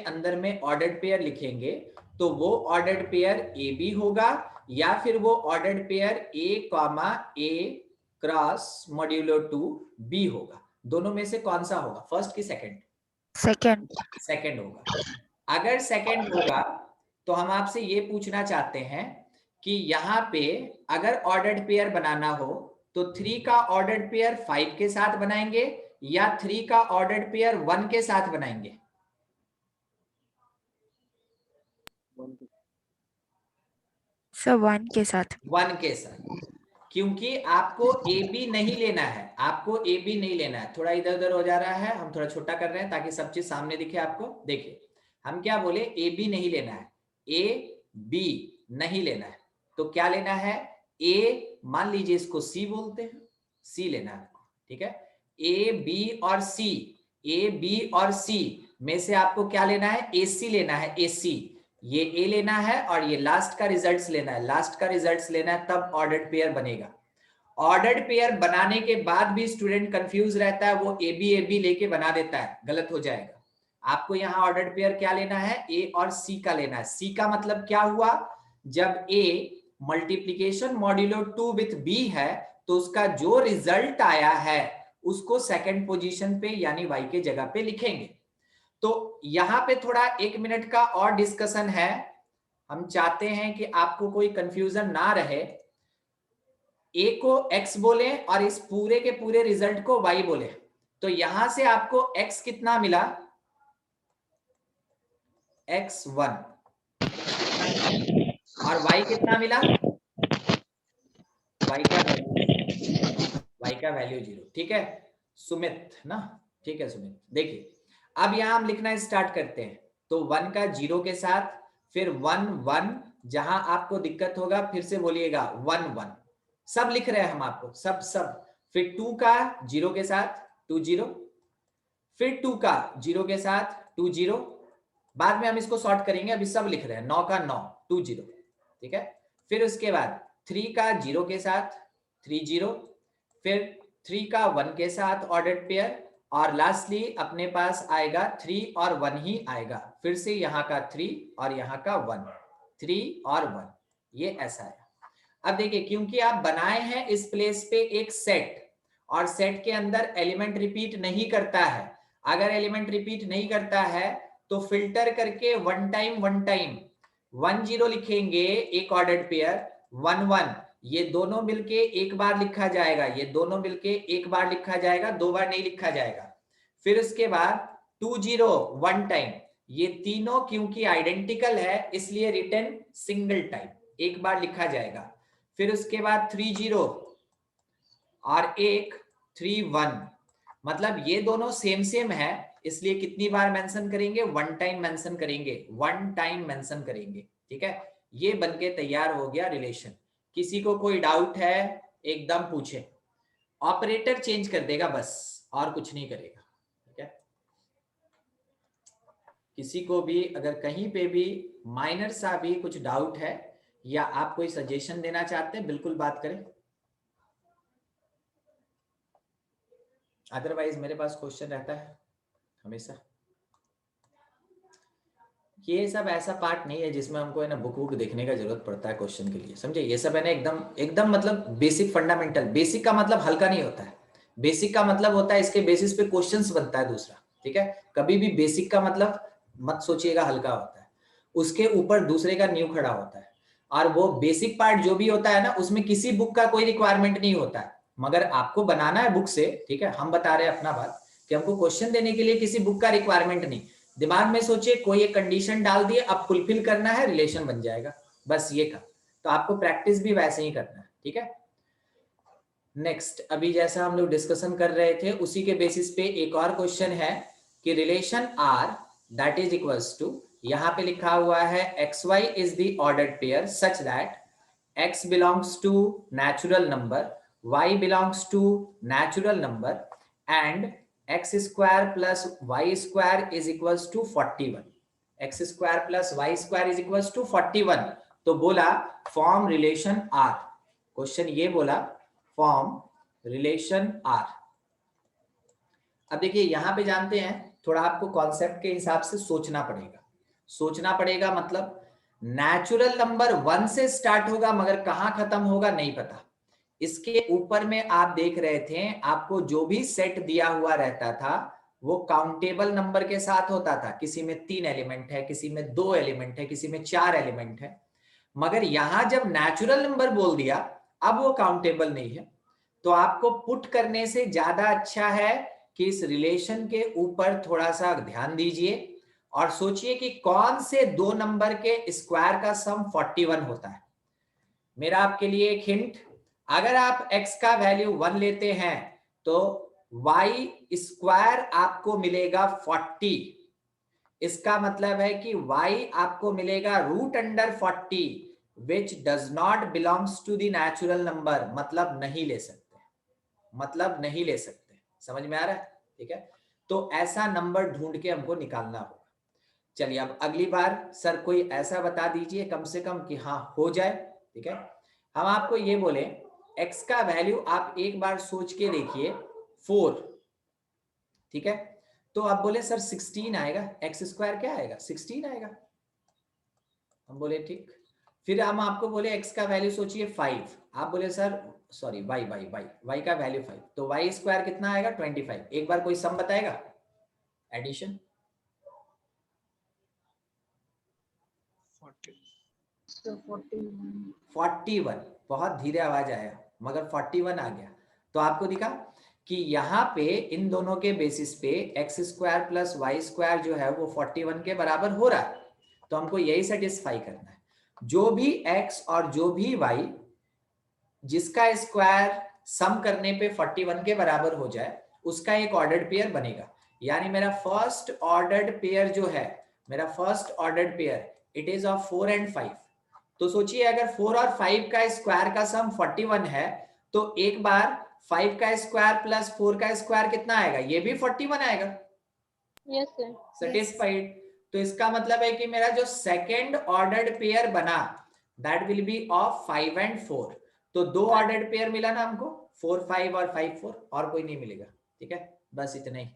अंदर में ऑर्डर्ड पेयर लिखेंगे तो वो ऑर्डर्ड पेयर ए बी होगा या फिर वो ordered pair A cross modulo 2 B होगा? दोनों में से कौन सा होगा, फर्स्ट की सेकंड? सेकंड होगा। अगर सेकंड होगा तो हम आपसे ये पूछना चाहते हैं कि यहाँ पे अगर ऑर्डर्ड पेयर बनाना हो तो 3 का ऑर्डर्ड पेयर 5 के साथ बनाएंगे या 3 का ऑर्डर्ड पेयर 1 के साथ बनाएंगे? सर 1 के साथ। 1 के साथ, क्योंकि आपको ए बी नहीं लेना है, आपको ए बी नहीं लेना है। थोड़ा इधर उधर हो जा रहा है, हम थोड़ा छोटा कर रहे हैं ताकि सब चीज सामने दिखे आपको। देखिए हम क्या बोले, ए बी नहीं लेना है, ए बी नहीं लेना है, तो क्या लेना है? ए, मान लीजिए इसको सी बोलते हैं, सी लेना है आपको, ठीक है। ए बी और सी, ए बी और सी में से आपको क्या लेना है? ए सी लेना है, ए सी। ये ए लेना है और ये लास्ट का रिजल्ट्स लेना है, लास्ट का रिजल्ट्स लेना है, तब ऑर्डर्ड पेयर बनेगा। ऑर्डर्ड पेयर बनाने के बाद भी स्टूडेंट कंफ्यूज रहता है, वो ए बी लेके बना देता है, गलत हो जाएगा। आपको यहाँ ऑर्डर्ड पेयर क्या लेना है? ए और सी का लेना है। सी का मतलब क्या हुआ? जब ए मल्टीप्लीकेशन मॉड्यूलो 2 विथ बी है तो उसका जो रिजल्ट आया है उसको सेकंड पोजीशन पे यानी वाई के जगह पे लिखेंगे। तो यहां पे थोड़ा 1 मिनट का और डिस्कशन है, हम चाहते हैं कि आपको कोई कंफ्यूजन ना रहे। ए को x बोले और इस पूरे के पूरे रिजल्ट को y बोले, तो यहां से आपको x कितना मिला? x1 और y कितना मिला? y का वैल्यू 0, ठीक है सुमित ना? ठीक है सुमित। देखिए अब यहां हम लिखना स्टार्ट करते हैं, तो 1 का 0 के साथ, फिर 1 1, जहां आपको दिक्कत होगा फिर से बोलिएगा 1 1, सब लिख रहे हैं हम आपको, सब। फिर 2 का 0 के साथ 2 0, फिर 2 का 0 के साथ 2 0, बाद में हम इसको सॉर्ट करेंगे, अभी सब लिख रहे हैं। 9 का 9 2 0, ठीक है। फिर उसके बाद 3 का 0 के साथ 3 0, फिर 3 का 1 के साथ ऑर्डर्ड पेयर, और लास्टली अपने पास आएगा 3 और 1 ही आएगा। फिर से यहाँ का 3 और यहाँ का 1, 3 और 1, ये ऐसा है। अब देखिए क्योंकि आप बनाए हैं इस प्लेस पे एक सेट, और सेट के अंदर एलिमेंट रिपीट नहीं करता है, अगर एलिमेंट रिपीट नहीं करता है तो फिल्टर करके 1 टाइम 1 0 लिखेंगे एक ऑर्डर्ड पेयर, 1 1, ये दोनों मिलके एक बार लिखा जाएगा, ये दोनों मिलके एक बार लिखा जाएगा, 2 बार नहीं लिखा जाएगा। फिर उसके बाद 2 0 1 टाइम, ये तीनों क्योंकि आइडेंटिकल है इसलिए रिटर्न सिंगल टाइम, एक बार लिखा जाएगा। फिर उसके बाद 3 0 और एक 3 1, मतलब ये दोनों सेम है इसलिए कितनी बार मेंशन करेंगे? 1 टाइम मेंशन करेंगे, 1 टाइम मेंशन करेंगे, ठीक है। ये बनके तैयार हो गया रिलेशन। किसी को कोई डाउट है एकदम पूछे, ऑपरेटर चेंज कर देगा बस, और कुछ नहीं करेगा, ठीक है। किसी को भी अगर कहीं पे भी माइनर सा भी कुछ डाउट है या आप कोई सजेशन देना चाहते हैं, बिल्कुल बात करें, अदरवाइज मेरे पास क्वेश्चन रहता है हमेशा। ये सब ऐसा पार्ट नहीं है जिसमें हमको है ना बुक देखने का जरूरत पड़ता है क्वेश्चन के लिए, समझे। ये सब है ना एकदम मतलब बेसिक फंडामेंटल। बेसिक का मतलब हल्का नहीं होता है, बेसिक का मतलब होता है इसके बेसिस पे क्वेश्चंस बनता है दूसरा, ठीक है। कभी भी बेसिक का मतलब मत सोचिएगा हल्का होता है, उसके ऊपर दूसरे का न्यू खड़ा होता है, और वो बेसिक पार्ट जो भी होता है ना उसमें किसी बुक का कोई रिक्वायरमेंट नहीं होता है, मगर आपको बनाना है बुक से, ठीक है। हम बता रहे हैं अपना बात कि हमको क्वेश्चन देने के लिए किसी बुक का रिक्वायरमेंट नहीं। दिमाग में सोचिए कोई एक कंडीशन डाल दिए, अब फुलफिल करना है, रिलेशन बन जाएगा, बस ये था। तो आपको प्रैक्टिस भी वैसे ही करना है, ठीक है। नेक्स्ट, अभी जैसा हम लोग डिस्कशन कर रहे थे उसी के बेसिस पे एक और क्वेश्चन है कि relation R that is equals to, यहाँ पे लिखा हुआ है xy is the ordered pair such that x belongs to natural number, y belongs to natural number and x square plus y square is equals to 41, x square plus y square is equals to 41। तो बोला form relation R, question ये बोला form relation R। अब देखिए यहां पे जानते हैं थोड़ा आपको कॉन्सेप्ट के हिसाब से सोचना पड़ेगा, मतलब नेचुरल नंबर 1 से स्टार्ट होगा मगर कहां खत्म होगा नहीं पता। इसके ऊपर में आप देख रहे थे आपको जो भी सेट दिया हुआ रहता था वो काउंटेबल नंबर के साथ होता था, किसी में 3 एलिमेंट है, किसी में 2 एलिमेंट है, किसी में 4 एलिमेंट है। मगर यहां जब नेचुरल नंबर बोल दिया अब वो काउंटेबल नहीं है, तो आपको पुट करने से ज्यादा अच्छा है कि इस रिलेशन के ऊपर थोड़ा सा ध्यान दीजिए और सोचिए कि कौन से दो नंबर के स्क्वायर का सम 41 होता है। मेरा आपके लिए एक हिंट, अगर आप x का वैल्यू 1 लेते हैं तो y स्क्वायर आपको मिलेगा 40। इसका मतलब है कि y आपको मिलेगा √40 which does not belongs to the natural number, मतलब नहीं ले सकते, मतलब नहीं ले सकते। समझ में आ रहा है? ठीक है, तो ऐसा नंबर ढूंढ के हमको निकालना होगा। चलिए अब अगली बार सर कोई ऐसा बता दीजिए कम से कम कि हाँ हो जाए। ठीक है, हम आपको ये बोले x का वैल्यू आप एक बार सोच के देखिए 4। ठीक है, तो आप बोले सर 16 आएगा, एक्स स्क्वायर क्या आएगा 16 आएगा। हम बोले ठीक, फिर हम आपको बोले x का वैल्यू सोचिए 5, आप बोले सर सॉरी y का वैल्यू 5, तो y स्क्वायर कितना आएगा 25। एक बार कोई सम बताएगा एडिशन? 41, बहुत धीरे आवाज आया मगर 41 आ गया। तो आपको दिखा कि यहाँ पे इन दोनों के बेसिस पे x square plus y square जो है वो 41 के बराबर हो रहा है। तो हमको यही सेटिस्फाई करना है, जो भी x और जो भी y जिसका स्क्वायर सम करने पे 41 के बराबर हो जाए उसका एक ऑर्डर्ड पेयर बनेगा। यानी मेरा फर्स्ट ऑर्डर्ड पेयर जो है, मेरा first ordered pair it is of 4 and 5। तो सोचिए अगर 4 और 5 का स्क्वायर का सम 41 है तो एक बार 5 का स्क्वायर प्लस 4 का स्क्वायर कितना आएगा, ये भी 41 आएगा। Yes sir. सेटिस्फाइड। तो इसका मतलब है कि मेरा जो सेकेंड ऑर्डर्ड पेयर बना that will be of 5 and 4। तो दो ऑर्डर्ड पेयर मिला ना हमको, 4 5 और 5 4, और कोई नहीं मिलेगा। ठीक है, बस इतना ही,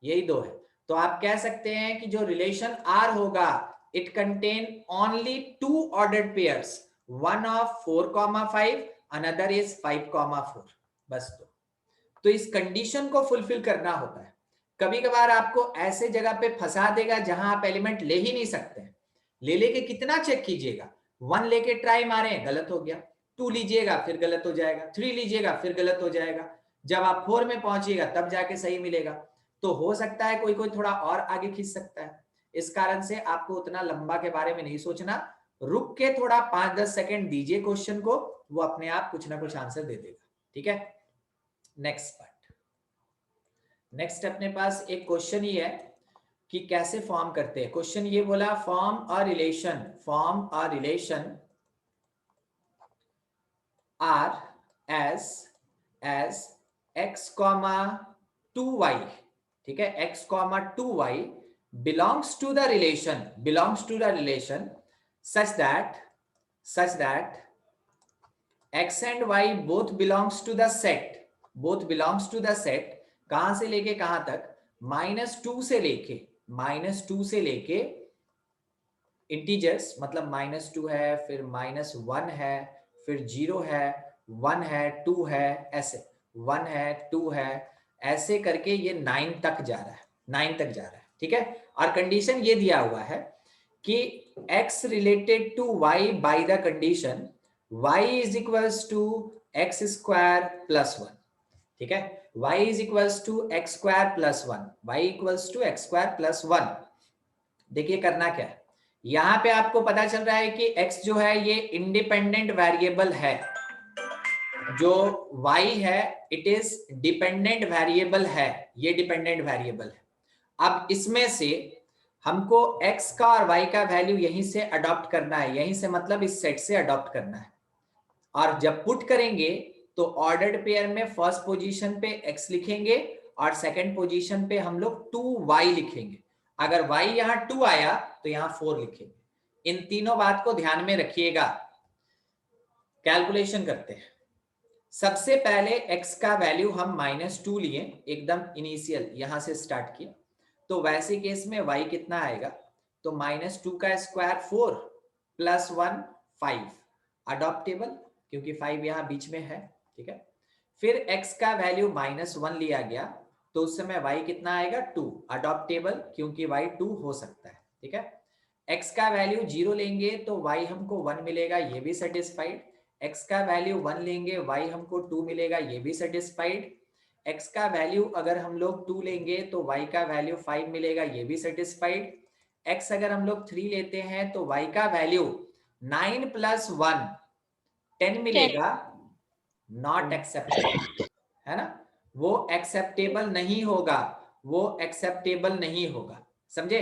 यही दो है। तो आप कह सकते हैं कि जो रिलेशन R होगा it contain only two ordered pairs, one of 4,5, another is 5,4। बस तो इस कंडीशन को फुलफिल करना होता है। कभी कभार आपको ऐसे जगह पे फंसा देगा जहां आप एलिमेंट ले ही नहीं सकते। ले लेके कितना चेक कीजिएगा, 1 लेके ट्राई मारे गलत हो गया, 2 लीजिएगा फिर गलत हो जाएगा, 3 लीजिएगा फिर गलत हो जाएगा, जब आप 4 में पहुंचिएगा तब जाके सही मिलेगा। तो हो सकता है कोई कोई थोड़ा और आगे खींच सकता है। इस कारण से आपको उतना लंबा के बारे में नहीं सोचना, रुक के थोड़ा 5-10 सेकंड दीजिए क्वेश्चन को, वो अपने आप कुछ ना कुछ आंसर दे देगा। ठीक है, नेक्स्ट पार्ट। नेक्स्ट अपने पास एक क्वेश्चन ही है कि कैसे फॉर्म करते हैं। क्वेश्चन ये बोला form a relation R as x, 2y। ठीक है, x, 2y belongs to the relation such that x and y both belongs to the set, कहां से लेके कहां तक, -2 से लेके इंटीजर्स, मतलब -2 है, फिर -1 है, फिर 0 है, 1 है, 2 है, ऐसे 1 है, 2 है, ऐसे करके ये 9 तक जा रहा है। ठीक है, और कंडीशन ये दिया हुआ है कि x related to y by the condition y is equals to x square plus 1। ठीक है, y is equals to x square plus 1, y equals to x square plus 1। देखिए करना क्या है, यहां पे आपको पता चल रहा है कि x जो है ये इंडिपेंडेंट वेरिएबल है, जो y है इट इज डिपेंडेंट वेरिएबल है, ये डिपेंडेंट वेरिएबल है। अब इसमें से हमको x का और y का वैल्यू यहीं से अडॉप्ट करना है, यहीं से मतलब इस सेट से अडॉप्ट करना है। और जब पुट करेंगे तो ऑर्डर्ड पेयर में फर्स्ट पोजीशन पे x लिखेंगे और सेकंड पोजीशन पे हम लोग 2y लिखेंगे। अगर y यहां 2 आया तो यहां 4 लिखेंगे। इन तीनों बात को ध्यान में रखिएगा। कैलकुलेशन करते हैं। सबसे पहले x का वैल्यू हम -2 लिए, एकदम इनिशियल यहां से स्टार्ट किया, तो वैसे केस में y कितना आएगा, तो -2 का स्क्वायर 4 प्लस 1 5, अडॉप्टेबल क्योंकि 5 यहां बीच में है। ठीक है, फिर x का वैल्यू -1 लिया गया तो उस समय y कितना आएगा 2, अडॉप्टेबल क्योंकि y 2 हो सकता है। ठीक है, x का वैल्यू 0 लेंगे तो y हमको 1 मिलेगा, ये भी सेटिस्फाइड। x का वैल्यू 1 लेंगे, y हमको 2 मिलेगा, ये भी सेटिस्फाइड। x का वैल्यू अगर हम लोग 2 लेंगे तो y का वैल्यू 5 मिलेगा, ये भी सेटिस्फाइड। x अगर हम लोग 3 लेते हैं तो y का वैल्यू 9 + 1 10 मिलेगा, नॉट एक्सेप्टेबल, है ना। वो एक्सेप्टेबल नहीं होगा, वो एक्सेप्टेबल नहीं होगा, समझे,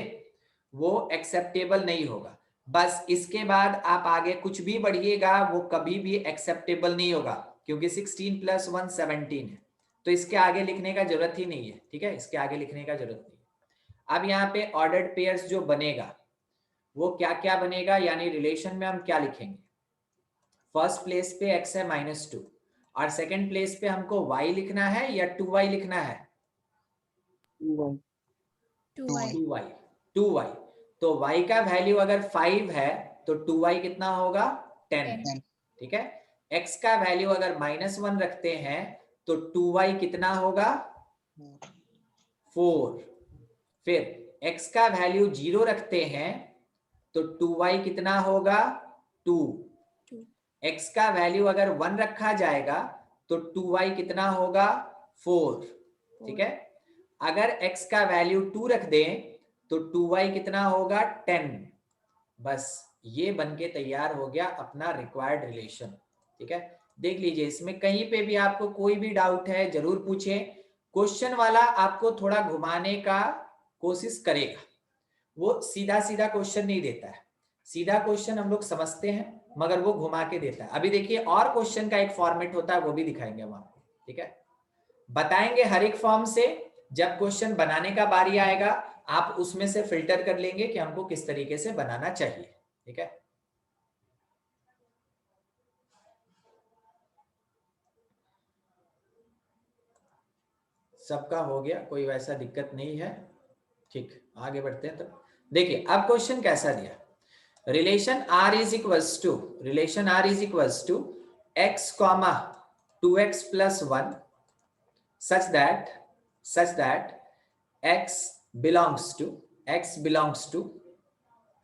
वो एक्सेप्टेबल नहीं होगा। बस इसके बाद आप आगे कुछ भी बढ़िएगा वो कभी भी एक्सेप्टेबल नहीं होगा, क्योंकि 16 + 1 17 है, तो इसके आगे लिखने का जरूरत ही नहीं है, ठीक है, इसके आगे लिखने का जरूरत नहीं है। अब यहाँ पे ऑर्डर्ड पेयर्स जो बनेगा वो क्या क्या बनेगा, यानी रिलेशन में हम क्या लिखेंगे। फर्स्ट प्लेस पे x है -2 और सेकंड प्लेस पे हमको y लिखना है या 2y लिखना है, 2y। 2y तो y का वैल्यू अगर 5 है तो 2y कितना होगा, 10, ठीक है। x का वैल्यू अगर -1 रखते हैं तो 2y कितना होगा, 4। फिर x का वैल्यू 0 रखते हैं तो 2y कितना होगा, 2। x का वैल्यू अगर 1 रखा जाएगा तो 2y कितना होगा, 4, ठीक है। अगर x का वैल्यू 2 रख दें तो 2y कितना होगा, 10। बस ये बनके तैयार हो गया अपना रिक्वायर्ड रिलेशन, ठीक है। देख लीजिए, इसमें कहीं पे भी आपको कोई भी डाउट है जरूर पूछें। क्वेश्चन वाला आपको थोड़ा घुमाने का कोशिश करेगा, वो सीधा सीधा क्वेश्चन नहीं देता है। सीधा क्वेश्चन हम लोग समझते हैं मगर वो घुमा के देता है। अभी देखिए और क्वेश्चन का एक फॉर्मेट होता है, वो भी दिखाएंगे हम आपको, ठीक है। बताएंगे हर एक फॉर्म से, जब क्वेश्चन बनाने का बारी आएगा आप उसमें से फिल्टर कर लेंगे कि हमको किस तरीके से बनाना चाहिए, ठीक है। सबका हो गया, कोई वैसा दिक्कत नहीं है, ठीक, आगे बढ़ते हैं। तो देखिए अब क्वेश्चन कैसा दिया, relation r is equals to x, 2x + 1 such that x belongs to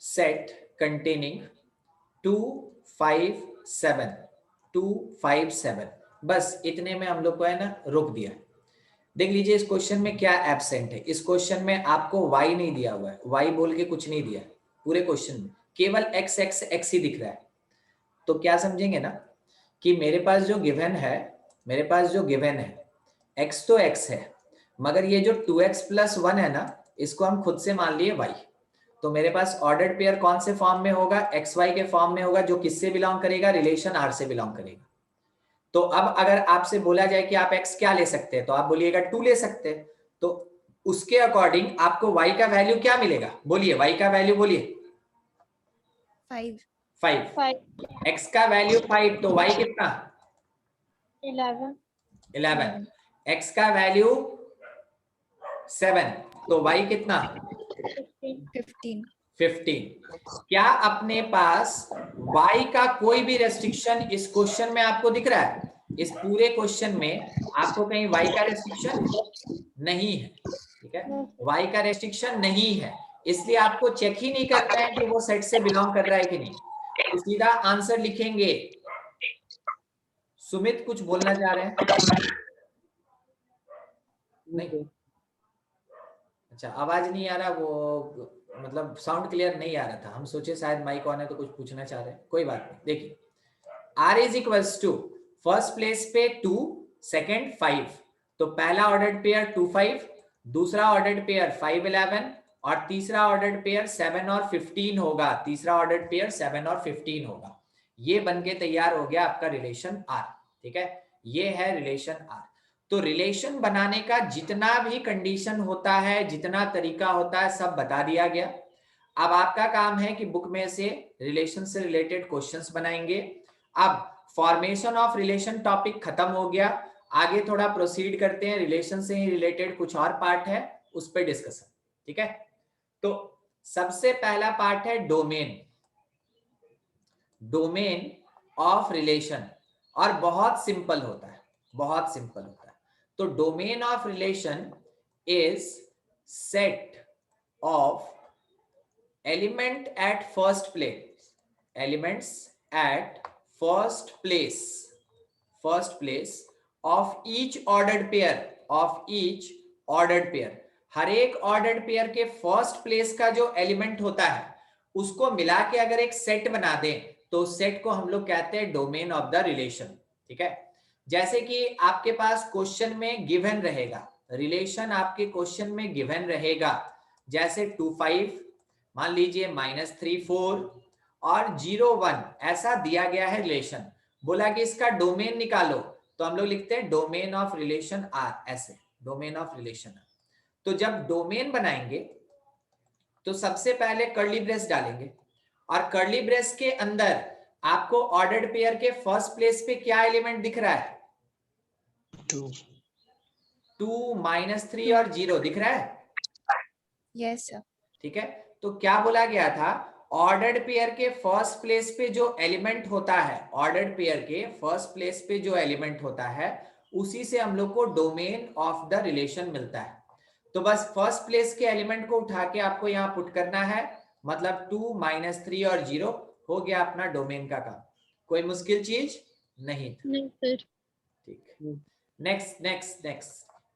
set containing 2 5 7। बस इतने में हम लोग को है ना रोक दिया। देख लीजिए इस क्वेश्चन में क्या एब्सेंट है। इस क्वेश्चन में आपको y नहीं दिया हुआ है, y बोल के कुछ नहीं दिया पूरे क्वेश्चन में, केवल x x x ही दिख रहा है। तो क्या समझेंगे ना कि मेरे पास जो गिवन है x तो x है, मगर ये जो 2x + 1 है ना, इसको हम खुद से मान लिए y। तो मेरे पास ऑर्डर्ड पेयर कौन से फॉर्म में होगा, xy के फॉर्म में होगा, जो किससे बिलोंग करेगा, रिलेशन r से बिलोंग करेगा। तो अब अगर आपसे बोला जाए कि आप x क्या ले सकते हैं तो आप बोलिएगा 2 ले सकते हैं। तो उसके अकॉर्डिंग आपको y का वैल्यू क्या मिलेगा, बोलिए y का वैल्यू बोलिए, 5। x का वैल्यू 5 तो y कितना, 11। x का वैल्यू 7 तो y कितना, 15। क्या अपने पास y का कोई भी रेस्ट्रिक्शन इस क्वेश्चन में आपको दिख रहा है, इस पूरे क्वेश्चन में आपको कहीं y का रेस्ट्रिक्शन नहीं है, ठीक है, y का रेस्ट्रिक्शन नहीं है, इसलिए आपको चेक ही नहीं करना है कि वो सेट से बिलोंग कर रहा है कि नहीं, तो सीधा आंसर लिखेंगे। सुमित कुछ बोलना चाह रहे हैं, नहीं, अच्छा आवाज नहीं आ रहा, वो मतलब साउंड क्लियर नहीं आ रहा था, हम सोचे शायद माइक ऑन है तो कुछ पूछना चाह रहे हैं, कोई बात नहीं। देखिए r is equals to first place पे 2, सेकंड 5, तो पहला ऑर्डर्ड पेयर 2 5, दूसरा ऑर्डर्ड पेयर 5 11 और तीसरा ऑर्डर्ड पेयर 7 और 15 होगा, तीसरा ऑर्डर्ड पेयर 7 और 15 होगा। ये बनके तैयार हो गया आपका रिलेशन r, ठीक है, ये है रिलेशन r। तो रिलेशन बनाने का जितना भी कंडीशन होता है, जितना तरीका होता है, सब बता दिया गया। अब आपका काम है कि बुक में से रिलेशन से रिलेटेड क्वेश्चंस बनाएंगे। अब फॉर्मेशन ऑफ रिलेशन टॉपिक खत्म हो गया, आगे थोड़ा प्रोसीड करते हैं, रिलेशन से ही रिलेटेड कुछ और पार्ट है उस पर डिस्कशन, ठीक है। तो सबसे पहला पार्ट है डोमेन ऑफ रिलेशन, और बहुत सिंपल होता है, बहुत सिंपल होता है। तो domain of relation is set of element at first place, elements at first place of each ordered pair, हर एक ऑर्डर्ड पेयर के फर्स्ट प्लेस का जो एलिमेंट होता है उसको मिला के अगर एक सेट बना दें तो सेट को हम लोग कहते हैं डोमेन ऑफ द रिलेशन। ठीक है, जैसे कि आपके पास क्वेश्चन में गिवन रहेगा, रिलेशन आपके क्वेश्चन में गिवन रहेगा, जैसे 2 5 मान लीजिए -3 4 और 0 1 ऐसा दिया गया है रिलेशन। बोला कि इसका डोमेन निकालो, तो हम लोग लिखते हैं डोमेन ऑफ रिलेशन आर, ऐसे डोमेन ऑफ रिलेशन आर। तो जब डोमेन बनाएंगे तो सबसे पहले कर्ली ब्रेस डालेंगे और कर्ली ब्रेस के अंदर आपको ऑर्डर्ड पेयर के फर्स्ट प्लेस पे क्या एलिमेंट दिख रहा है? 2 -3 और 0 दिख रहा है। Yes, sir. ठीक है, तो क्या बोला गया था? ऑर्डर्ड पेयर के फर्स्ट प्लेस पे जो एलिमेंट होता है, ऑर्डर्ड पेयर के फर्स्ट प्लेस पे जो एलिमेंट होता है उसी से हम लोग को डोमेन ऑफ द रिलेशन मिलता है। तो बस फर्स्ट प्लेस के एलिमेंट को उठा के आपको यहाँ पुट करना है, मतलब 2 -3 और 0 हो गया अपना डोमेन का काम। कोई मुश्किल चीज नहीं था। नहीं सर। ठीक, नेक्स्ट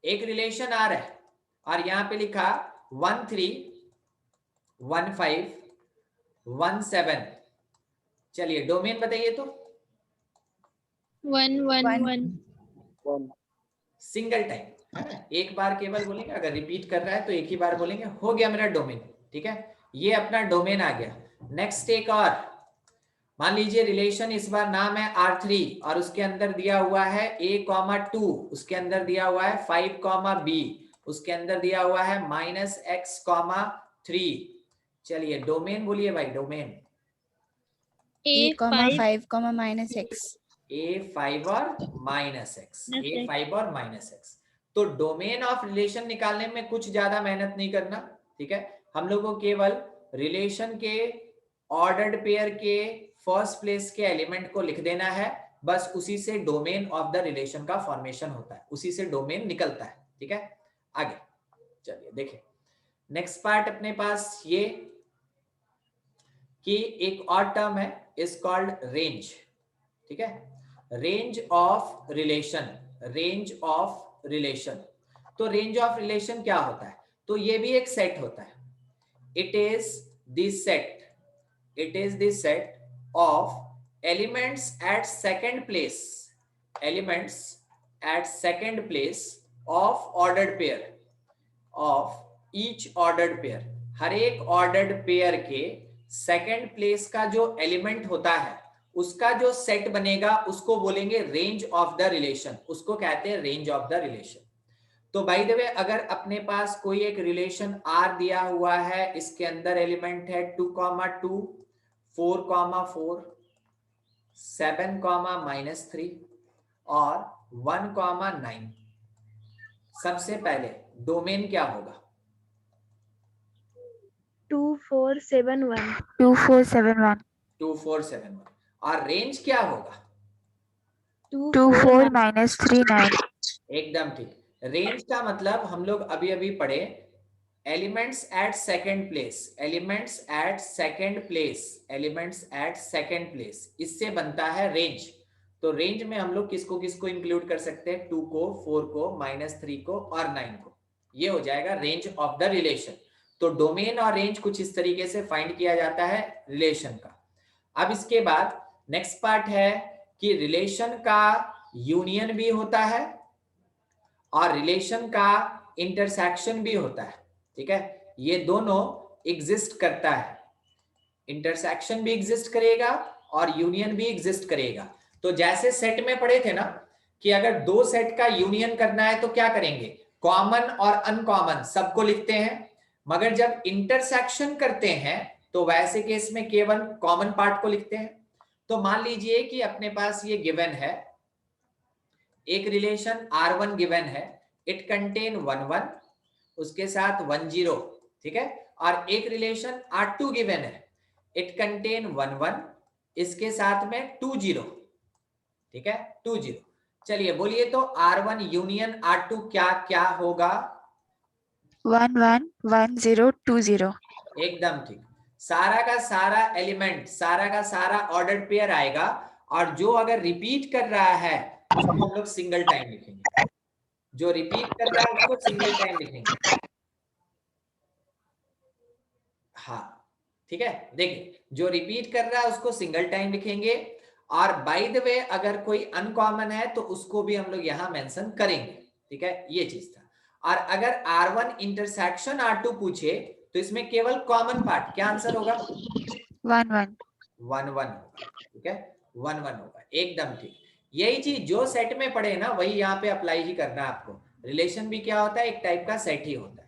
एक रिलेशन आ रहा है और यहाँ पे लिखा 1 3 1 5 1 7। चलिए डोमेन बताइए तो। 1 1 1 सिंगल टाइम है ना, एक बार केवल बोलेंगे, अगर रिपीट कर रहा है तो एक ही बार बोलेंगे, हो गया मेरा डोमेन। ठीक है, ये अपना डोमेन आ गया। नेक्स्ट एक और, मान लीजिए रिलेशन इस बार नाम है R3 और उसके अंदर दिया हुआ है A, 2, उसके अंदर दिया हुआ है 5, B, उसके अंदर दिया हुआ है -x, 3। चलिए डोमेन बोलिए भाई, डोमेन। A, 5 5, -x. A5 और -x, A5 और -x। तो डोमेन ऑफ रिलेशन निकालने में कुछ ज्यादा मेहनत नहीं करना। ठीक है, हम लोग को केवल रिलेशन के ऑर्डर्ड पेयर के फर्स्ट प्लेस के एलिमेंट को लिख देना है, बस उसी से डोमेन ऑफ द रिलेशन का फॉर्मेशन होता है, उसी से डोमेन निकलता है। ठीक है, आगे चलिए देखें। नेक्स्ट पार्ट अपने पास ये कि एक और टर्म है, इज कॉल्ड रेंज। ठीक है, range of relation, range of relation. तो रेंज ऑफ रिलेशन क्या होता है? तो ये भी एक सेट होता है। It is the set of elements at second place of ordered pair, of each ordered pair. हर एक ऑर्डर्ड पेयर के सेकंड प्लेस का जो एलिमेंट होता है उसका जो सेट बनेगा उसको बोलेंगे रेंज ऑफ द रिलेशन, उसको कहते हैं रेंज ऑफ द रिलेशन। तो बाय द वे, अगर अपने पास कोई एक रिलेशन R दिया हुआ है, इसके अंदर एलिमेंट है 2, 2 4, 4 7, -3 और 1, 9। सबसे पहले डोमेन क्या होगा? 2 4 7 1 2, 4, 7, 1. 2 4 7 1। और रेंज क्या होगा? 2, 4, -3, 9. एकदम ठीक। रेंज का मतलब हम लोग अभी अभी पढ़े, एलिमेंट्स एट सेकंड प्लेस, इससे बनता है रेंज। तो रेंज में हम लोग किसको किसको इंक्लूड कर सकते हैं? 2 को, 4 को, -3 को और 9 को। ये हो जाएगा रेंज ऑफ द रिलेशन। तो डोमेन और रेंज कुछ इस तरीके से फाइंड किया जाता है रिलेशन का। अब इसके बाद नेक्स्ट पार्ट है कि रिलेशन का यूनियन भी होता है और रिलेशन का इंटरसेक्शन भी होता है। ठीक है, ये दोनों एग्जिस्ट करता है, इंटरसेक्शन भी एग्जिस्ट करेगा और यूनियन भी एग्जिस्ट करेगा। तो जैसे सेट में पढ़े थे ना कि अगर दो सेट का यूनियन करना है तो क्या करेंगे? कॉमन और अनकॉमन सबको लिखते हैं, मगर जब इंटरसेक्शन करते हैं तो वैसे केस में केवल कॉमन पार्ट को लिखते हैं। तो मान लीजिए कि अपने पास ये गिवन है, एक रिलेशन R1 गिवन है, इट कंटेन 1 1, उसके साथ 1 0। ठीक है, और एक रिलेशन R2 गिवन है, इट कंटेन 1 1, इसके साथ में 2 0। ठीक है, 2 0। चलिए बोलिए तो R1 यूनियन R2 क्या क्या होगा? 1 1, 1 0, 2 0. एकदम ठीक। सारा का सारा एलिमेंट, सारा का सारा ऑर्डर्ड पेयर आएगा और जो अगर रिपीट कर रहा है उसको हम लोग सिंगल टाइम लिखेंगे। जो रिपीट कर रहा है उसको सिंगल टाइम लिखेंगे। हाँ ठीक है, देखिए जो रिपीट कर रहा है उसको सिंगल टाइम लिखेंगे, और बाय द वे अगर कोई अनकॉमन है तो उसको भी हम लोग यहां मेंशन करेंगे। ठीक है, ये चीज था। और अगर R1 इंटरसेक्शन R2 पूछे तो इसमें केवल कॉमन पार्ट, क्या आंसर होगा? 1 1 1 1 होगा। ठीक है, 1 1 होगा, एकदम ठीक। यही चीज जो सेट में पढ़े ना वही यहाँ पे अप्लाई ही करना है आपको। रिलेशन भी क्या होता है, एक टाइप का सेट ही होता है,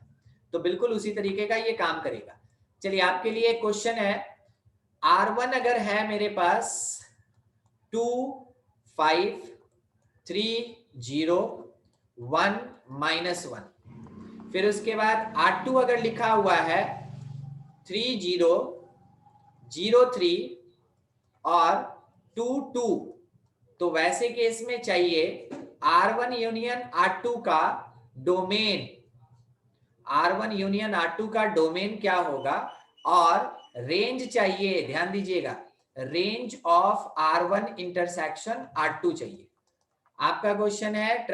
तो बिल्कुल उसी तरीके का ये काम करेगा। चलिए आपके लिए एक क्वेश्चन है, R1 अगर है मेरे पास 2 5 3 0 1 -1, फिर उसके बाद R2 अगर लिखा हुआ है 3 0 0 3 और 2 2, तो वैसे केस में चाहिए R1 यूनियन R2 का डोमेन, R1 यूनियन R2 का डोमेन क्या होगा, और रेंज चाहिए, ध्यान दीजिएगा, range of R1 intersection R2 चाहिए। आपका क्वेश्चन है